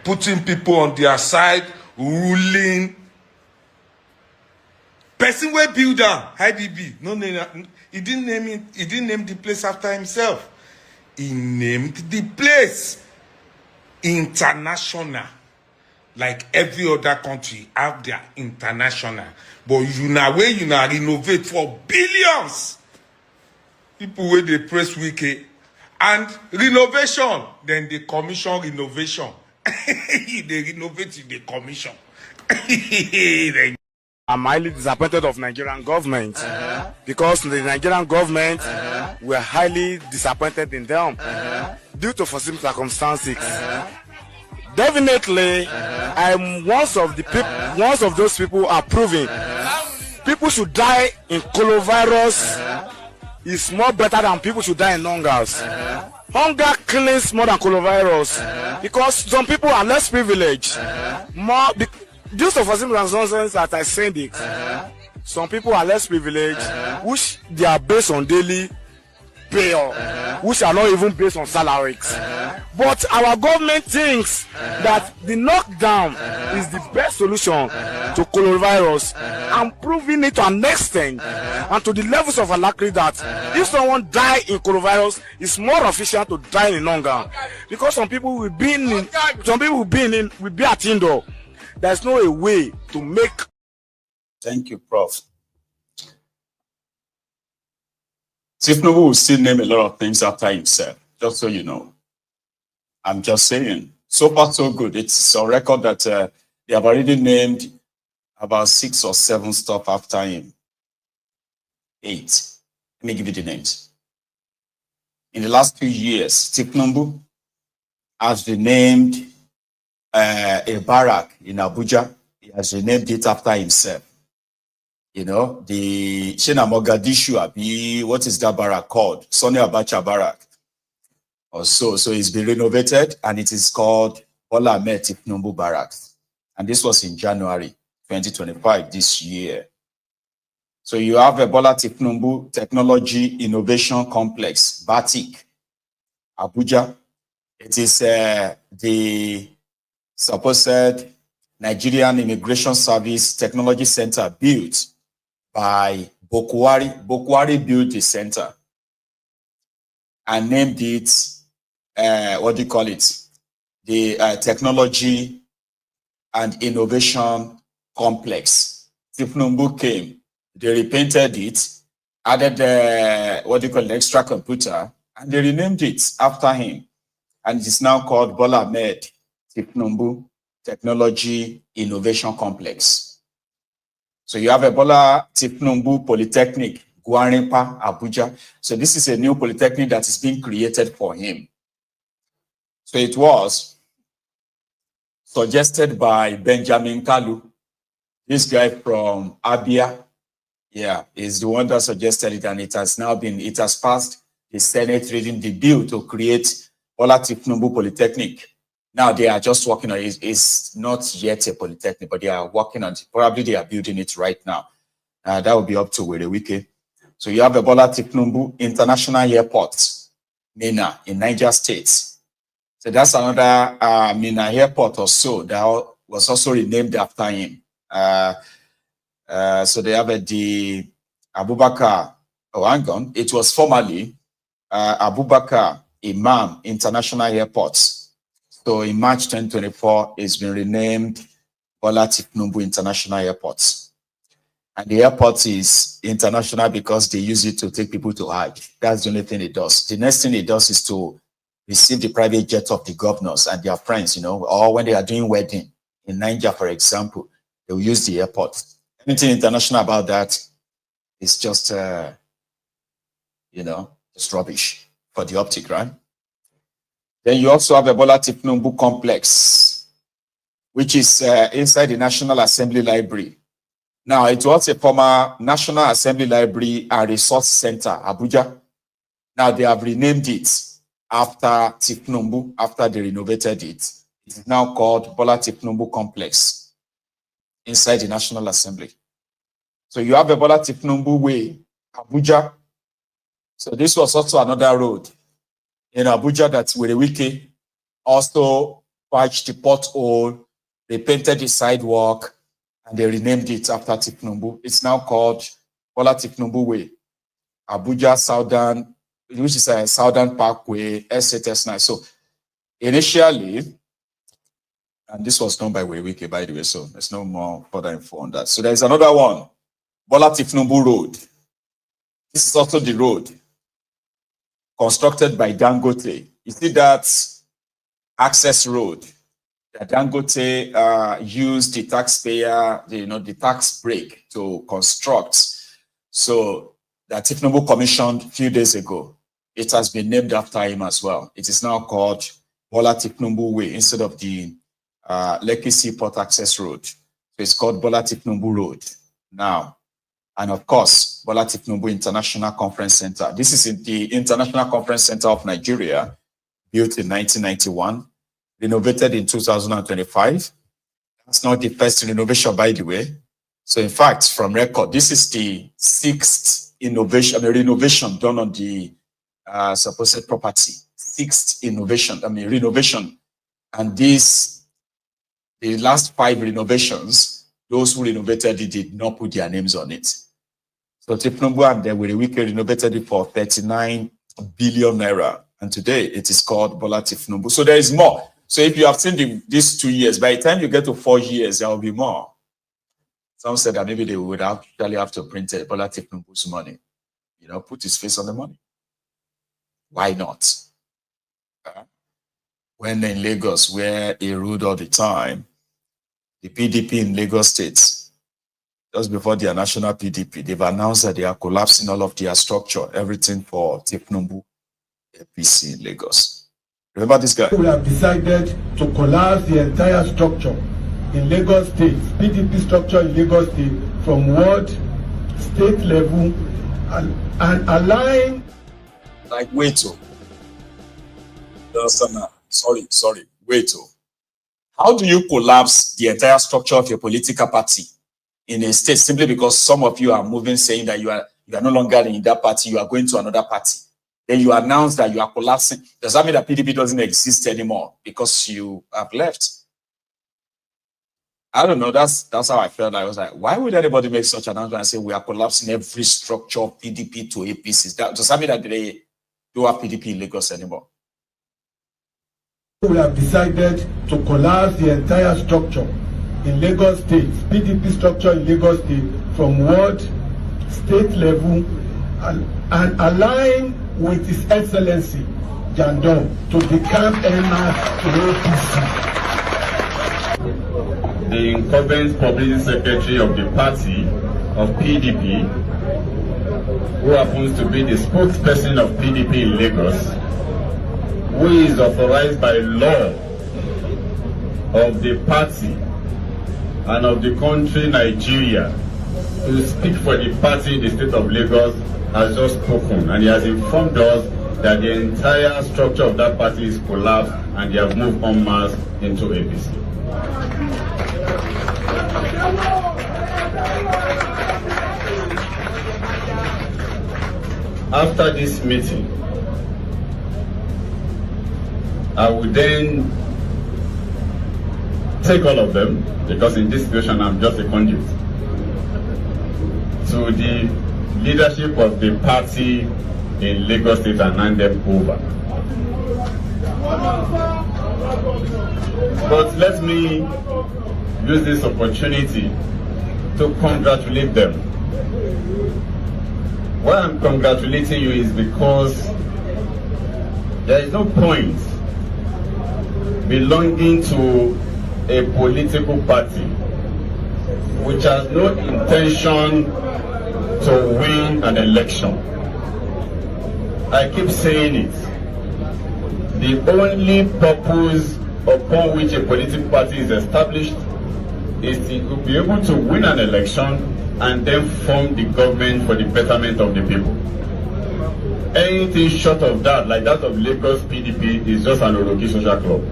putting people on their side, ruling. Person will build down, IBB. No, he didn't name it. He didn't name the place after himself. He named the place International. Like every other country have their international. But you now renovate for billions. People where they press wiki and renovation, then they commission renovation. They renovate in the commission. I'm highly disappointed of Nigerian government because the Nigerian government were highly disappointed in them due to foreseen circumstances. Definitely, I'm one of those people are proving people should die in coronavirus is more better than people should die in hungers. Hunger kills more than coronavirus because some people are less privileged. Due to for simple nonsense that I said it, some people are less privileged, which they are based on daily pay, which are not even based on salaries. But our government thinks that the knockdown is the best solution to coronavirus, and proving it to an extent and to the levels of alacrity that if someone die in coronavirus, it's more efficient to die in hunger, because some people will be at indoor. There's no a way to make. Thank you, Prof. Thiefnubu will still name a lot of things after himself, just so you know. I'm just saying. So far, so good. It's on record that they have already named about 6 or 7 stuff after him. 8. Let me give you the names. In the last 2 years, Thiefnubu has renamed a barrack in Abuja. He has renamed it after himself. You know, the Shena Mogadishu Abi, what is that barrack called? Sonny Abacha Barrack. Or so it's been renovated, and it is called Bola Ahmed Thiefnubu Barracks. And this was in January 2025 this year. So you have a Bola Thiefnubu Technology Innovation Complex, BATIC, Abuja. It is the supposed Nigerian Immigration Service Technology Center built by Bokwari. Bokwari built the center and named it, the Technology and Innovation Complex. Thiefnubu came, they repainted it, added an extra computer, and they renamed it after him. And it is now called Bola Ahmed Thiefnubu Technology Innovation Complex. So you have a Bola Thiefnubu Polytechnic, Gwarinpa, Abuja. So this is a new polytechnic that is being created for him. So it was suggested by Benjamin Kalu, this guy from Abia. Yeah, is the one that suggested it, and it has passed the Senate reading the bill to create Bola Thiefnubu Polytechnic. Now they are just working on it. It's not yet a polytechnic, but they are working on it. Probably they are building it right now. That will be up to Werewike. So you have a Bola Thiefnubu International Airport, Mina, in Niger State. So that's another Mina Airport or so that was also renamed after him. So they have the Abubakar Owangon. It was formerly Abubakar Imam International Airport. So in March 2024, it's been renamed Bola Thiefnubu International Airport. And the airport is international because they use it to take people to Hajj. That's the only thing it does. The next thing it does is to receive the private jet of the governors and their friends, you know, or when they are doing wedding in Niger, for example, they will use the airport. Anything international about that is just, just rubbish for the optic, right? Then you also have a Bola Thiefnubu complex, which is inside the National Assembly Library. Now, it was a former National Assembly Library and Resource Center, Abuja. Now, they have renamed it after Thiefnubu, after they renovated it. It is now called Bola Thiefnubu Complex inside the National Assembly. So you have a Bola Thiefnubu Way, Abuja. So this was also another road in Abuja that Werewike also patched the pothole, they painted the sidewalk, and they renamed it after Thiefnubu. It's now called Bola Thiefnubu Way, Abuja Southern, which is a Southern Parkway, S8S9. So initially, and this was done by Werewike, by the way, so there's no more further info on that. So there's another one, Bola Thiefnubu Road. This is also the road constructed by Dangote. You see that access road that Dangote used the taxpayer, the tax break to construct. So that Thiefnubu commissioned a few days ago, it has been named after him as well. It is now called Bola Thiefnubu Way instead of the Lekki Port Access Road. So it's called Bola Thiefnubu Road now. And of course, Bola Thiefnubu International Conference Center. This is in the International Conference Center of Nigeria, built in 1991, renovated in 2025. That's not the first renovation, by the way. So in fact, from record, this is the 6th renovation done on the supposed property. 6th renovation. And the last 5 renovations, those who renovated it did not put their names on it. So Thiefnubu and Wike renovated it for 39 billion naira. And today it is called Bola Thiefnubu. So there is more. So if you have seen these 2 years, by the time you get to 4 years, there will be more. Some said that maybe they would actually have to print Bola Thiefnubu's money. Put his face on the money. Why not? When in Lagos, where he ruled all the time, the PDP in Lagos State, just before their national PDP, they've announced that they are collapsing all of their structure, everything for Thiefnubu APC in Lagos. Remember this guy? We have decided to collapse the entire structure in Lagos State, PDP structure in Lagos State, from ward, state level, and align. Like, wait, sorry, wait. How do you collapse the entire structure of your political party in a state simply because some of you are moving, saying that you are no longer in that party, you are going to another party? Then you announce that you are collapsing. Does that mean that PDP doesn't exist anymore because you have left? I don't know. That's how I felt. I was like, why would anybody make such an announcement and say we are collapsing every structure of PDP to APCs? Does that mean that they don't have PDP in Lagos anymore? We have decided to collapse the entire structure in Lagos State, PDP structure in Lagos State, from ward, state level, and align with His Excellency Jandon to become eminent to APC. The incumbent publicity secretary of the party of PDP, who happens to be the spokesperson of PDP in Lagos, who is authorized by law of the party and of the country Nigeria to speak for the party in the state of Lagos, has just spoken, and he has informed us that the entire structure of that party is collapsed and they have moved en masse into APC. After this meeting, I will then take all of them, because in this situation I'm just a conduit, to the leadership of the party in Lagos State and hand them over. But let me use this opportunity to congratulate them. Why I'm congratulating you is because there is no point belonging to a political party which has no intention to win an election. I keep saying it. The only purpose upon which a political party is established is to be able to win an election and then form the government for the betterment of the people. Anything short of that, like that of Lagos PDP, is just an Oroki social club.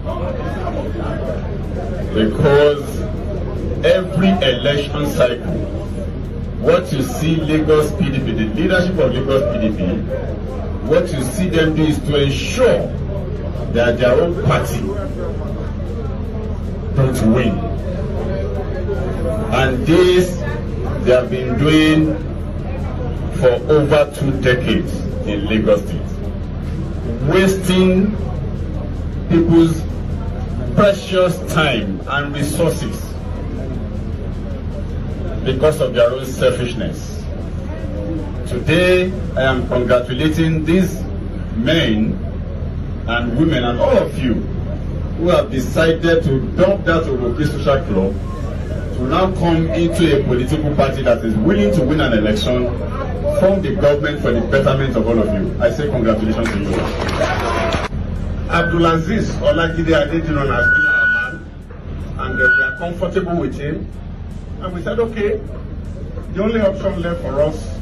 Because every election cycle, what you see Lagos PDP, the leadership of Lagos PDP, what you see them do is to ensure that their own party don't win. And this they have been doing for over 2 decades in Lagos State, wasting people's precious time and resources because of their own selfishness. Today, I am congratulating these men and women and all of you who have decided to dump that Oroki social club to now come into a political party that is willing to win an election, form the government for the betterment of all of you. I say congratulations to you. Abdulaziz Olajide Adediran has been our man and we are comfortable with him. And we said, okay, the only option left for us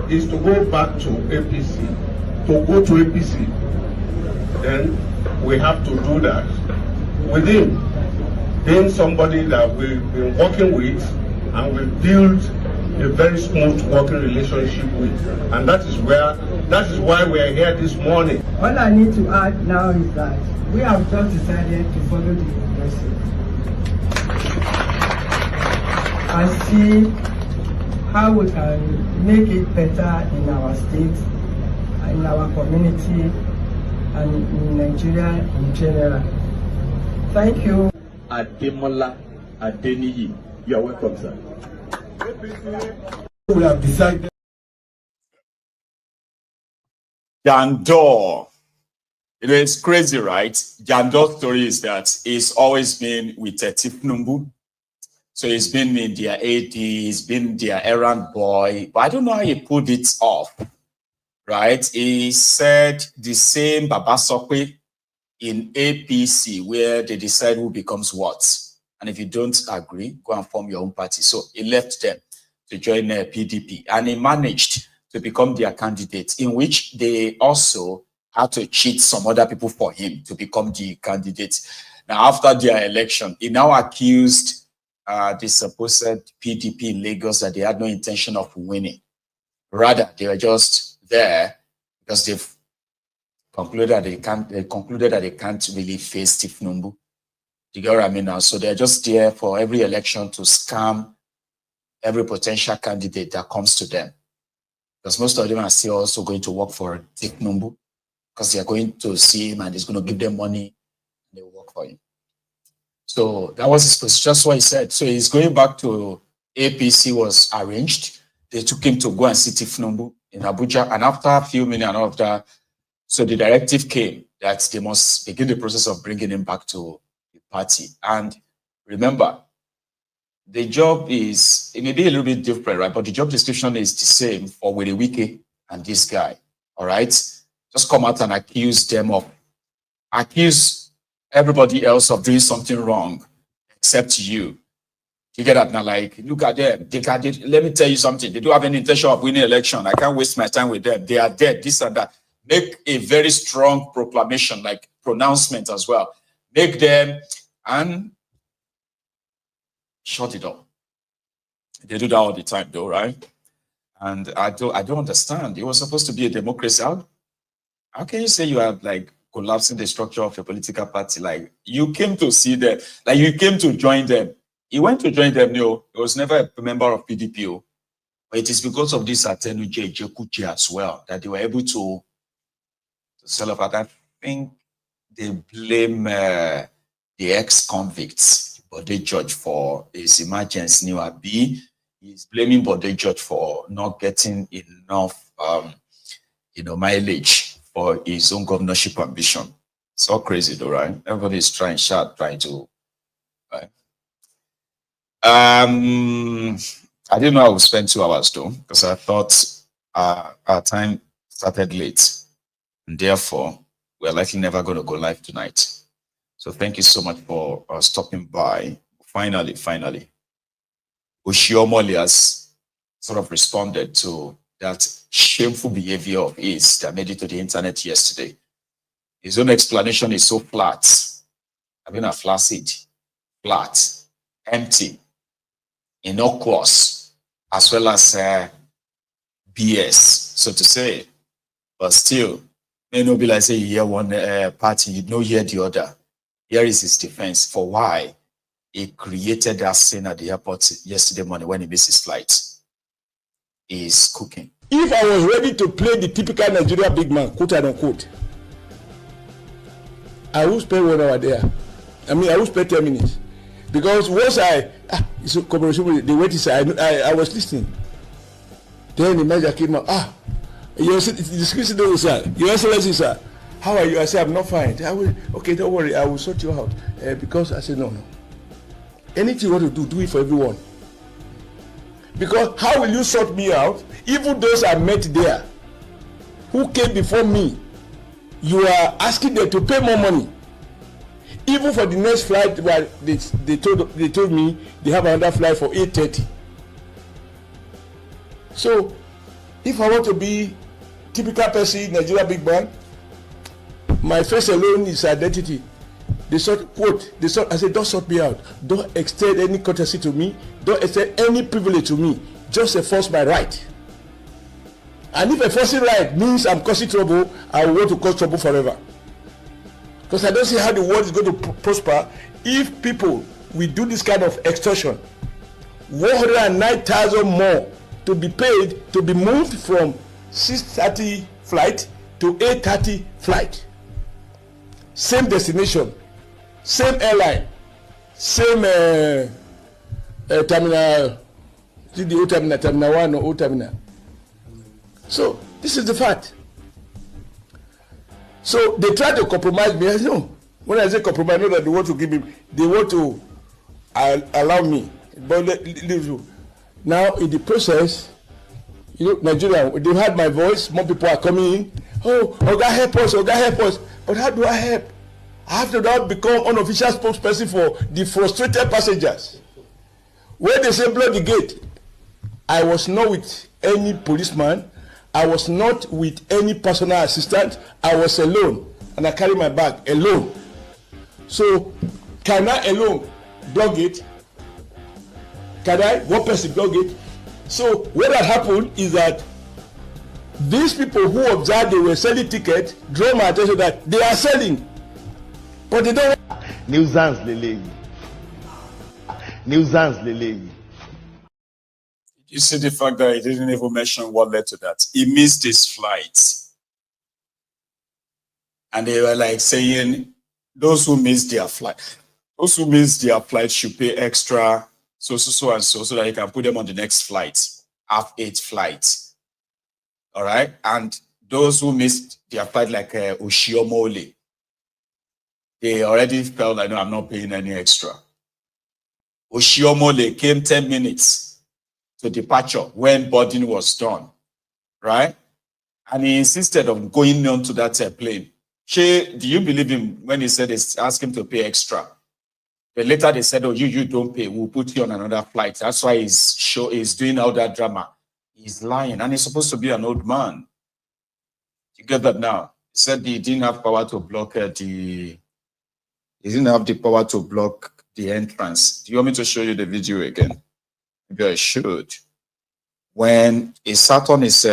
is to go back to APC, to go to APC. Then we have to do that with him, being somebody that we've been working with and we build a very smooth working relationship with. And that is why we are here this morning. All I need to add now is that we have just decided to follow the progressive and see how we can make it better in our state, in our community, and in Nigeria in general. Thank you. Ademola Adeniyi, you are welcome, sir. We have decided. Jandor. You know, it's crazy, right? Jandor's story is that he's always been with Thiefnubu. So he's been in their AD, he's been their errand boy, but I don't know how he pulled it off, right? He said the same Baba Sokwe in APC, where they decide who becomes what. And if you don't agree, go and form your own party. So he left them to join PDP, and he managed to become their candidate, in which they also had to cheat some other people for him to become the candidate. Now, after their election, he now accused the supposed PDP in Lagos that they had no intention of winning. Rather, they were just there because they've concluded that they can't really face Thiefnubu. You get what I mean now? So they're just there for every election to scam every potential candidate that comes to them. Because most of them are still also going to work for Thiefnubu because they're going to see him and he's going to give them money and they will work for him. So that was just what he said. So he's going back to APC was arranged. They took him to go and see Thiefnubu in Abuja. And after a few minutes and all of that, so the directive came that they must begin the process of bringing him back to the party. And remember, the job is, it may be a little bit different, right? But the job description is the same for Were Wike and this guy, all right? Just come out and accuse everybody else of doing something wrong except you. You get that now? Like, look at them. Let me tell you something. They don't have any intention of winning election. I can't waste my time with them. They are dead, this and that. Make a very strong proclamation, like pronouncement as well. Make them and shut it up. They do that all the time though, right? And I don't understand. It was supposed to be a democracy. How can you say you are like collapsing the structure of a political party? Like, you came to see them, like you came to join them. He went to join them, no, he was never a member of PDP. But it is because of this Atenu Jekuchi as well that they were able to sell off. I think they blame the ex-convicts, Bode George, for his emergency new AB. He's blaming Bode George for not getting enough, mileage for his own governorship ambition. It's all crazy though, right? Everybody's trying to, right? I didn't know I would spend 2 hours though, because I thought our time started late. And therefore, we're likely never going to go live tonight. So thank you so much for stopping by. Finally, Oshiomhole has sort of responded to that shameful behavior of his that made it to the internet yesterday. His own explanation is so flat. Flaccid, flat, empty, innocuous, as well as BS, so to say. But still, may not be like say you hear one party, you don't hear the other. Here is his defense for why he created that scene at the airport yesterday morning when he missed his flight. He's cooking. If I was ready to play the typical Nigeria big man, quote and unquote, I will spend 1 hour there. I will spend 10 minutes. Because once it's a commemorate, the wait is, I was listening. Then the manager came out, Your Excellency, sir. Your Excellency, sir. How are you? I said, I'm not fine. Okay, don't worry, I will sort you out. Because I said, no. Anything you want to do it for everyone. Because how will you sort me out? Even those I met there, who came before me, you are asking them to pay more money. Even for the next flight, well, they told me they have another flight for 8:30. So, if I want to be typical person, Nigeria big man, my face alone is identity. They sort quote. I said, don't sort me out. Don't extend any courtesy to me. Don't extend any privilege to me. Just enforce my right. And if enforcing right means I'm causing trouble, I want to cause trouble forever. Because I don't see how the world is going to prosper if people will do this kind of extortion. 109,000 more to be paid to be moved from 6:30 flight to 8:30 flight. Same destination, same airline, same terminal, the old terminal, terminal 1 or old terminal. So this is the fact. So they try to compromise me. I say, no. When I say compromise, I know that they want to give me, they want to allow me. But now in the process, you know, Nigeria, they heard my voice. More people are coming in. Oh, God help us! Oh, God help us! But how do I help? I have to now become unofficial spokesperson for the frustrated passengers. When they say block the gate, I was not with any policeman. I was not with any personal assistant. I was alone, and I carry my bag alone. So, can I alone block it? Can I? One person block it? So, what had happened is that these people who observed they were selling tickets draw my attention that they are selling, but they don't. Nuisance lele. Nuisance lele. You see the fact that he didn't even mention what led to that. He missed his flight. And they were like saying, those who missed their flight should pay extra, so that you can put them on the next flight, half 8 flights. All right? And those who missed their flight, like Oshiomole, they already felt like, no, I'm not paying any extra. Oshiomole came 10 minutes to departure when boarding was done, right? And he insisted on going on to that plane. She, do you believe him when he said ask him to pay extra? But later they said, oh, you don't pay, we'll put you on another flight. That's why he's doing all that drama. He's lying, and he's supposed to be an old man. You get that now? He said he didn't have power to block he didn't have the power to block the entrance. Do you want me to show you the video again? Maybe I should. When he sat on his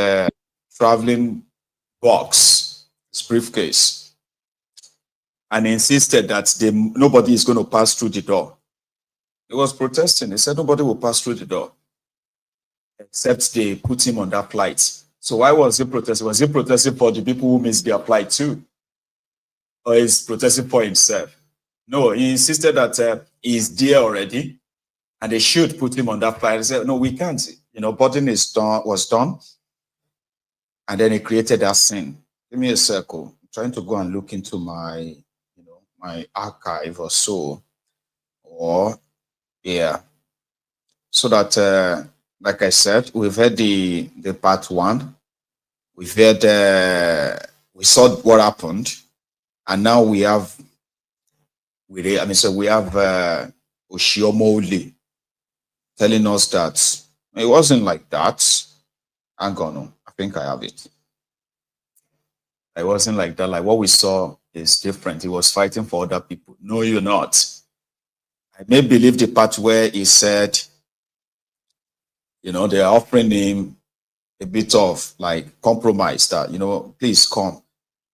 traveling box, his briefcase, and he insisted that nobody is going to pass through the door. He was protesting. He said nobody will pass through the door except they put him on that flight. So why was he protesting? Was he protesting for the people who missed their flight too? Or is protesting for himself? No, he insisted that he's there already, and they should put him on that flight. He said, no, we can't. You know, boarding was done. And then he created that scene. Give me a circle. I'm trying to go and look into my, my archive or so. Or, yeah. So that, like I said, we've had the part 1. We've had, we saw what happened. And now we have, we have Oshiomole telling us that it wasn't like that. Hang on, I think I have it. It wasn't like that. Like what we saw is different. He was fighting for other people. No, you're not. I may believe the part where he said, they're offering him a bit of like compromise that, please come.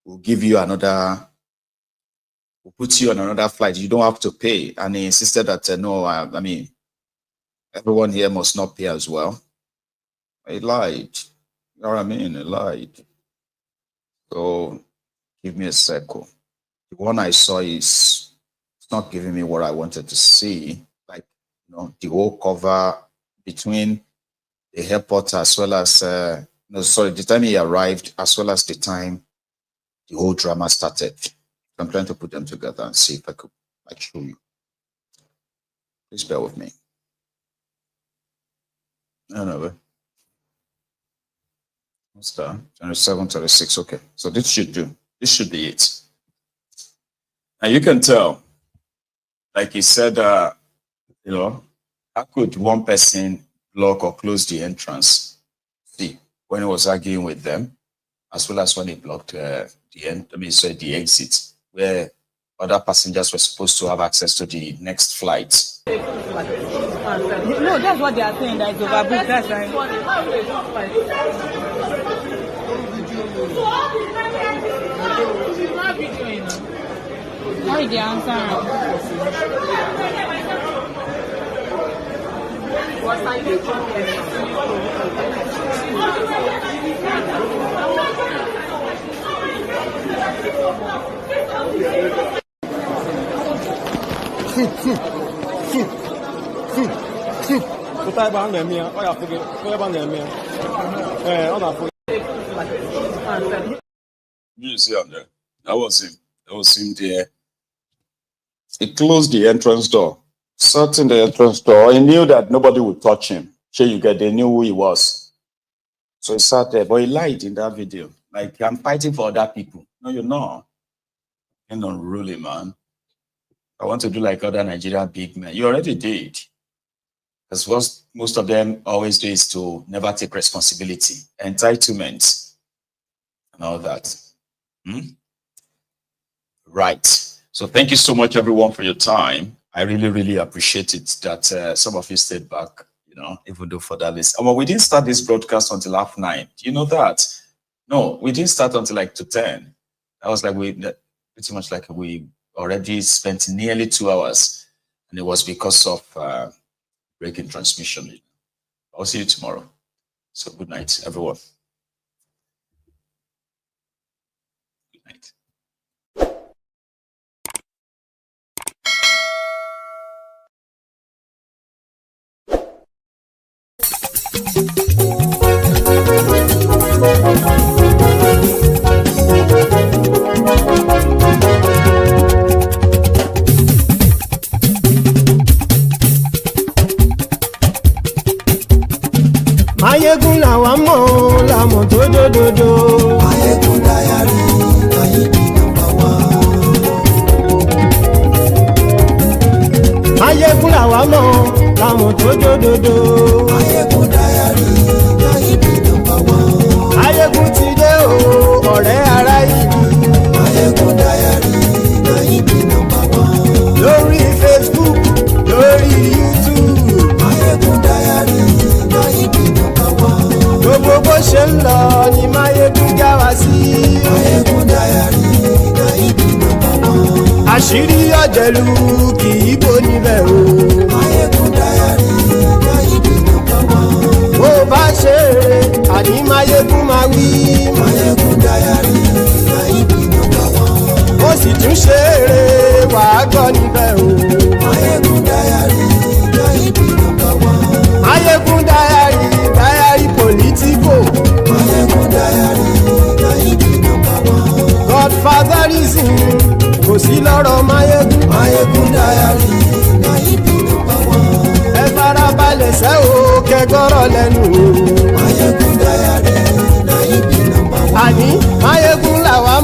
We'll give you another, we'll put you on another flight. You don't have to pay. And he insisted that, no, I mean, everyone here must not pay as well. He lied. You know what I mean? He lied. So give me a circle. The one I saw it's not giving me what I wanted to see. Like, the whole cover between the airport as well as, the time he arrived as well as the time the whole drama started. I'm trying to put them together and see if I could show you. Please bear with me. No. What's that? 27, 36. Okay. So this should be it. Now you can tell like he said, you know, how could one person block or close the entrance? See, when he was arguing with them, as well as when he blocked the exit, where other passengers were supposed to have access to the next flight. No, that's what they are saying, that it's overbooked. That's right. How is the answer? You see on there. That was him. That was him there. He closed the entrance door. Sat in the entrance door. He knew that nobody would touch him. Sure, you get, they knew who he was. So he sat there, but he lied in that video. Like, I'm fighting for other people. No, you're not. You're not ruling, man. I want to do like other Nigerian big men. You already did. Because what most of them always do is to never take responsibility, entitlement, and all that. Right. So thank you so much, everyone, for your time. I really, really appreciate it that some of you stayed back, you know, even though for that list. We didn't start this broadcast until 9:30. Do you know that? No, we didn't start until like 2:10. That was like pretty much like we already spent nearly 2 hours, and it was because of breaking transmission. I'll see you tomorrow. So good night, everyone. Good night. Mayegun làwa mọ̀ làmọ̀ tó dòdòdò. Mayegun dayari Mayidi number one. Mayegun làwa mọ̀ làmọ̀ tó dòdòdò. Mayegun dayari Mayidi number one. Mayegun ti dé o ọ̀rẹ́ ara yìí. Mayegun dayari Mayidi number one. Lórí Facebook, lórí YouTube. Mayegun dayari Mayidi number one. Gbogbo bó ṣe ń lọ ni Mayegun já wa sí. Mayegun dayari Mayidi number one. Àṣírí ọ̀jẹ̀lú kì í bò níbẹ̀ o. Mayegun dayari Mayidi number one. Bó bá ṣe eré àní Mayegun máa wí. Mayegun dayari Mayidi number one. Ó sì tún ṣe eré wàá gbọ́ níbẹ̀ o. Mayegun dayari Mayidi number one. Mayegun dayari political. Mayegun dayari Mayidi number one. Godfatherism kò sí lọ́rọ̀ Mayegun. Mayegun dayari Mayidi number one. Ẹ farabalẹ̀ sẹ́ o kẹgọ́rọ̀ lẹ́nu o. Mayegun dayari Mayidi number one. Àní Mayegun làwa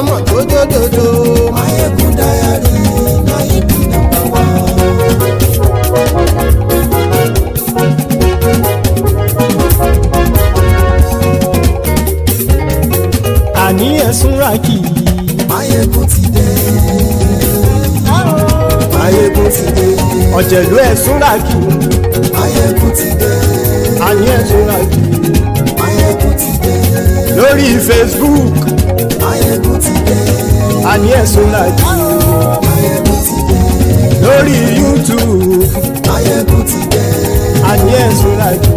mọ̀ tó dòdòdò. Mayegun dayari Mayidi number one. Àní ẹ̀sùn ràkì. Mayegun ti dé. Mayegun ti dé. Ọ̀jẹ̀lú ẹ̀sùn ràkì. Mayegun ti dé. Àní ẹ̀sùn ràkì. Mayegun ti dé. Lórí Facebook. Mayegun ti dé. Àní ẹ̀sùn ràkì. Mayegun ti dé. Lórí YouTube. Mayegun ti dé. Àní ẹ̀sùn ràkì.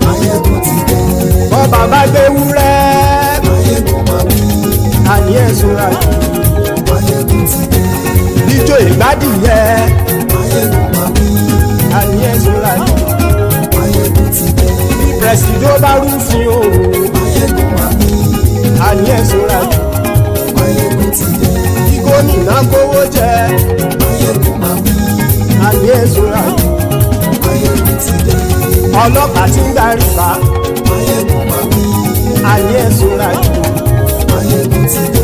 Mayegun ti dé. Bọ́ bàbá gbé wúrẹ́. Mayegun máa wí. Àní ẹ̀sùn ràkì. Mayegun ti dé. Ijó ìgbádìyẹ. Mayegun máa wí. Àní ẹ̀sùn ràkì. Mayegun ti dé. Bí pẹ̀sìdó bá rúfin o. Mayegun máa wí. Àní ẹ̀sùn ràkì. Mayegun ti dé. Bí gómìnà kówó jẹ. Mayegun máa wí. Àní ẹ̀sùn ràkì. Mayegun ti dé. Ọlọ́pàá ti ń darí bá. Mayegun máa wí. Àní ẹ̀sùn ràkì. Mayegun ti dé.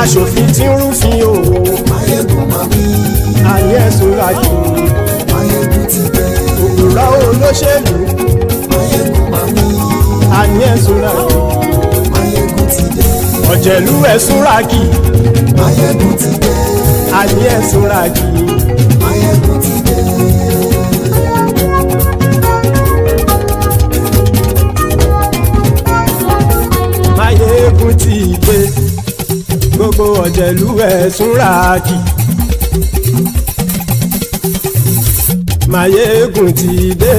Aṣòfin tí ń rúfin o. Mayegun máa wí. Àní súnra kì í. Máyégún ti dé. Òpùrọ́ olóṣèlú. Máyégún máa ní. Àní ẹ̀ súnra kì í. Máyégún ti dé. Ọ̀jẹ̀lú ẹ̀ súnra kì í. Máyégún ti dé. Àní ẹ̀ súnra kì í. Máyégún ti dé. Máyégún ti dé. Gbogbo ọ̀jẹ̀lú ẹ̀ súnra kì í. Máyégún ti dé.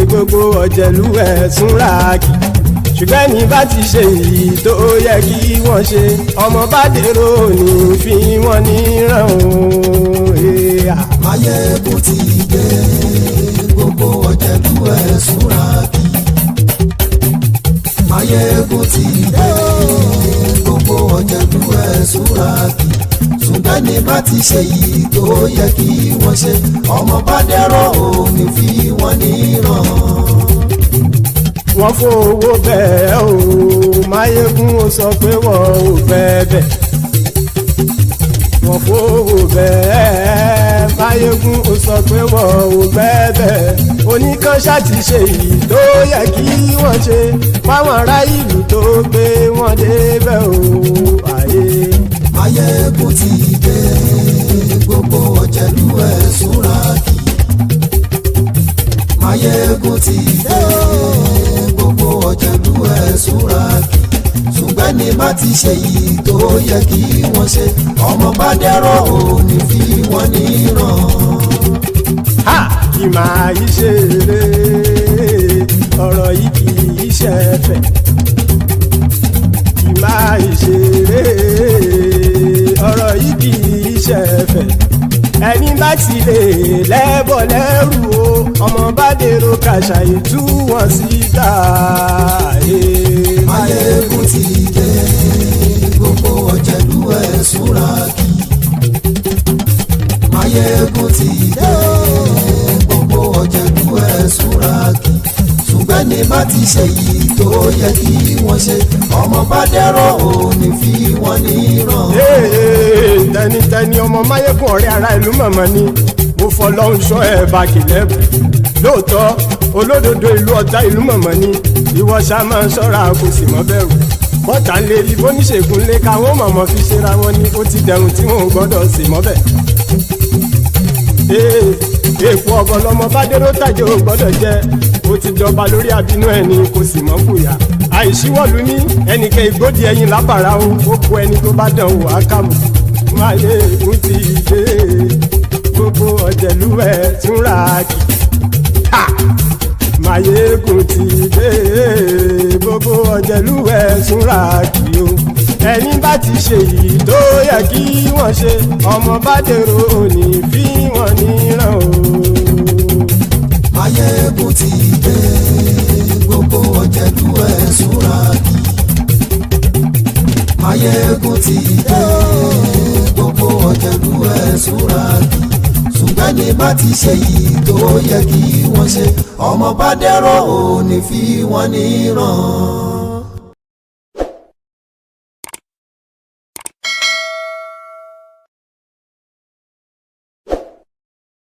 Gbogbo ọ̀jẹ̀lú ẹ̀ súnra kì í. Ṣùgbọ́n ní bá ti ṣe èyí tó yẹ kí wọ́n ṣe, ọmọ bá dèrò ní fi wọ́n níran o. Máyégún ti dé. Gbogbo ọ̀jẹ̀lú ẹ̀ súnra kì í. Máyégún ti dé. Gbogbo ọ̀jẹ̀lú ẹ̀ súnra kì í. Ṣùgbọ́n ní bá ti ṣe èyí tó yẹ kí wọ́n ṣe, ọmọ bá dèrò ní fi wọ́n níran. Wọ́n fowó bẹ́ẹ̀ o, Máyégún ó sọ pé wọ́n ò fẹ́ bẹ̀. Wọ́n fowó bẹ́ẹ̀, Máyégún ó sọ pé wọ́n ò fẹ́ bẹ̀. Oníkanṣá ti ṣe èyí tó yẹ kí wọ́n ṣe, fáwọn ará ìlú tó gbé wọn débẹ̀ o. Máyégún ti dé. Gbogbo ọ̀jẹ̀lú ẹ̀ súnra kì í. Máyégún ti dé. Gbogbo ọ̀jẹ̀lú ẹ̀ súnra kì í. Ṣùgbọ́n ní bá ti ṣe yìí tó yẹ kí wọ́n ṣe, ọmọ bá dẹ́rọ̀ ò ní fi wọ́n níran. Ha! Kì máa yí ṣeré, ọ̀rọ̀ yìí kì í ṣẹ̀fẹ̀. Kì máa yí ṣeré, ọ̀rọ̀ yìí kì í ṣẹ̀fẹ̀. Ẹni bá ti lè lẹ́bọ̀ lẹ́rù o, ọmọ bá dèrò kàṣà ìtú wọn síta. Máyégún ti dé. Gbogbo ọ̀jẹ̀lú ẹ̀ súnra kì í. Máyégún ti dé. Gbogbo ọ̀jẹ̀lú ẹ̀ súnra kì í. Ṣùgbọ́n ní bá ti ṣe yìí tó yẹ kí wọ́n ṣe, ọmọ bá dẹ́rọ̀ ò ní fi wọ́n níran. Tẹnitẹni ọmọ Máyégún ọ̀rẹ́ ara ìlú mọ̀mọ́ ni mo fọlọ́hún sọ ẹ̀ bá kìlẹ́bù. Lóòótọ́ olódodo ìlú ọ̀tá ìlú mọ̀mọ́ ni ìwọ ṣá máa ń ṣọ́ra kò sì mọ́ bẹ̀rù. Bọ́tà ń lè rí bóníṣègùn lé káwọn mọ̀mọ́ fi ṣera wọn ni ó ti dẹrùn tí wọn ò gbọ́dọ̀ sì mọ́ bẹ̀. Èèpo ọ̀bọ̀ lọmọ bá dérò tàjẹ́ ò gbọ́dọ̀ jẹ́, ó ti jọba lórí àbínú ẹni kò sì mọ́ fòyà. Àìsíwọ́lu ní ẹnìkẹ́ ìgbódì ẹyin lábàrá o, ó kó ẹni tó bá dán wò á kàmù. Máyégún ti dé. Gbogbo ọ̀jẹ̀lú ẹ̀ túnra kì í. Máyégún ti dé. Gbogbo ọ̀jẹ̀lú ẹ̀ túnra kì í o. Ẹni bá ti ṣe yìí tó yẹ kí wọ́n ṣe, ọmọ bá dèrò òní fi wọ́n níran o. Máyégún ti dé. Gbogbo ọ̀jẹ̀lú ẹ̀ súnra kì í. Máyégún ti dé. Gbogbo ọ̀jẹ̀lú ẹ̀ súnra kì í. Ṣùgbọ́n ní bá ti ṣe yìí tó yẹ kí wọ́n ṣe, ọmọ bá dẹ́rọ̀ ò ní fi wọ́n níran.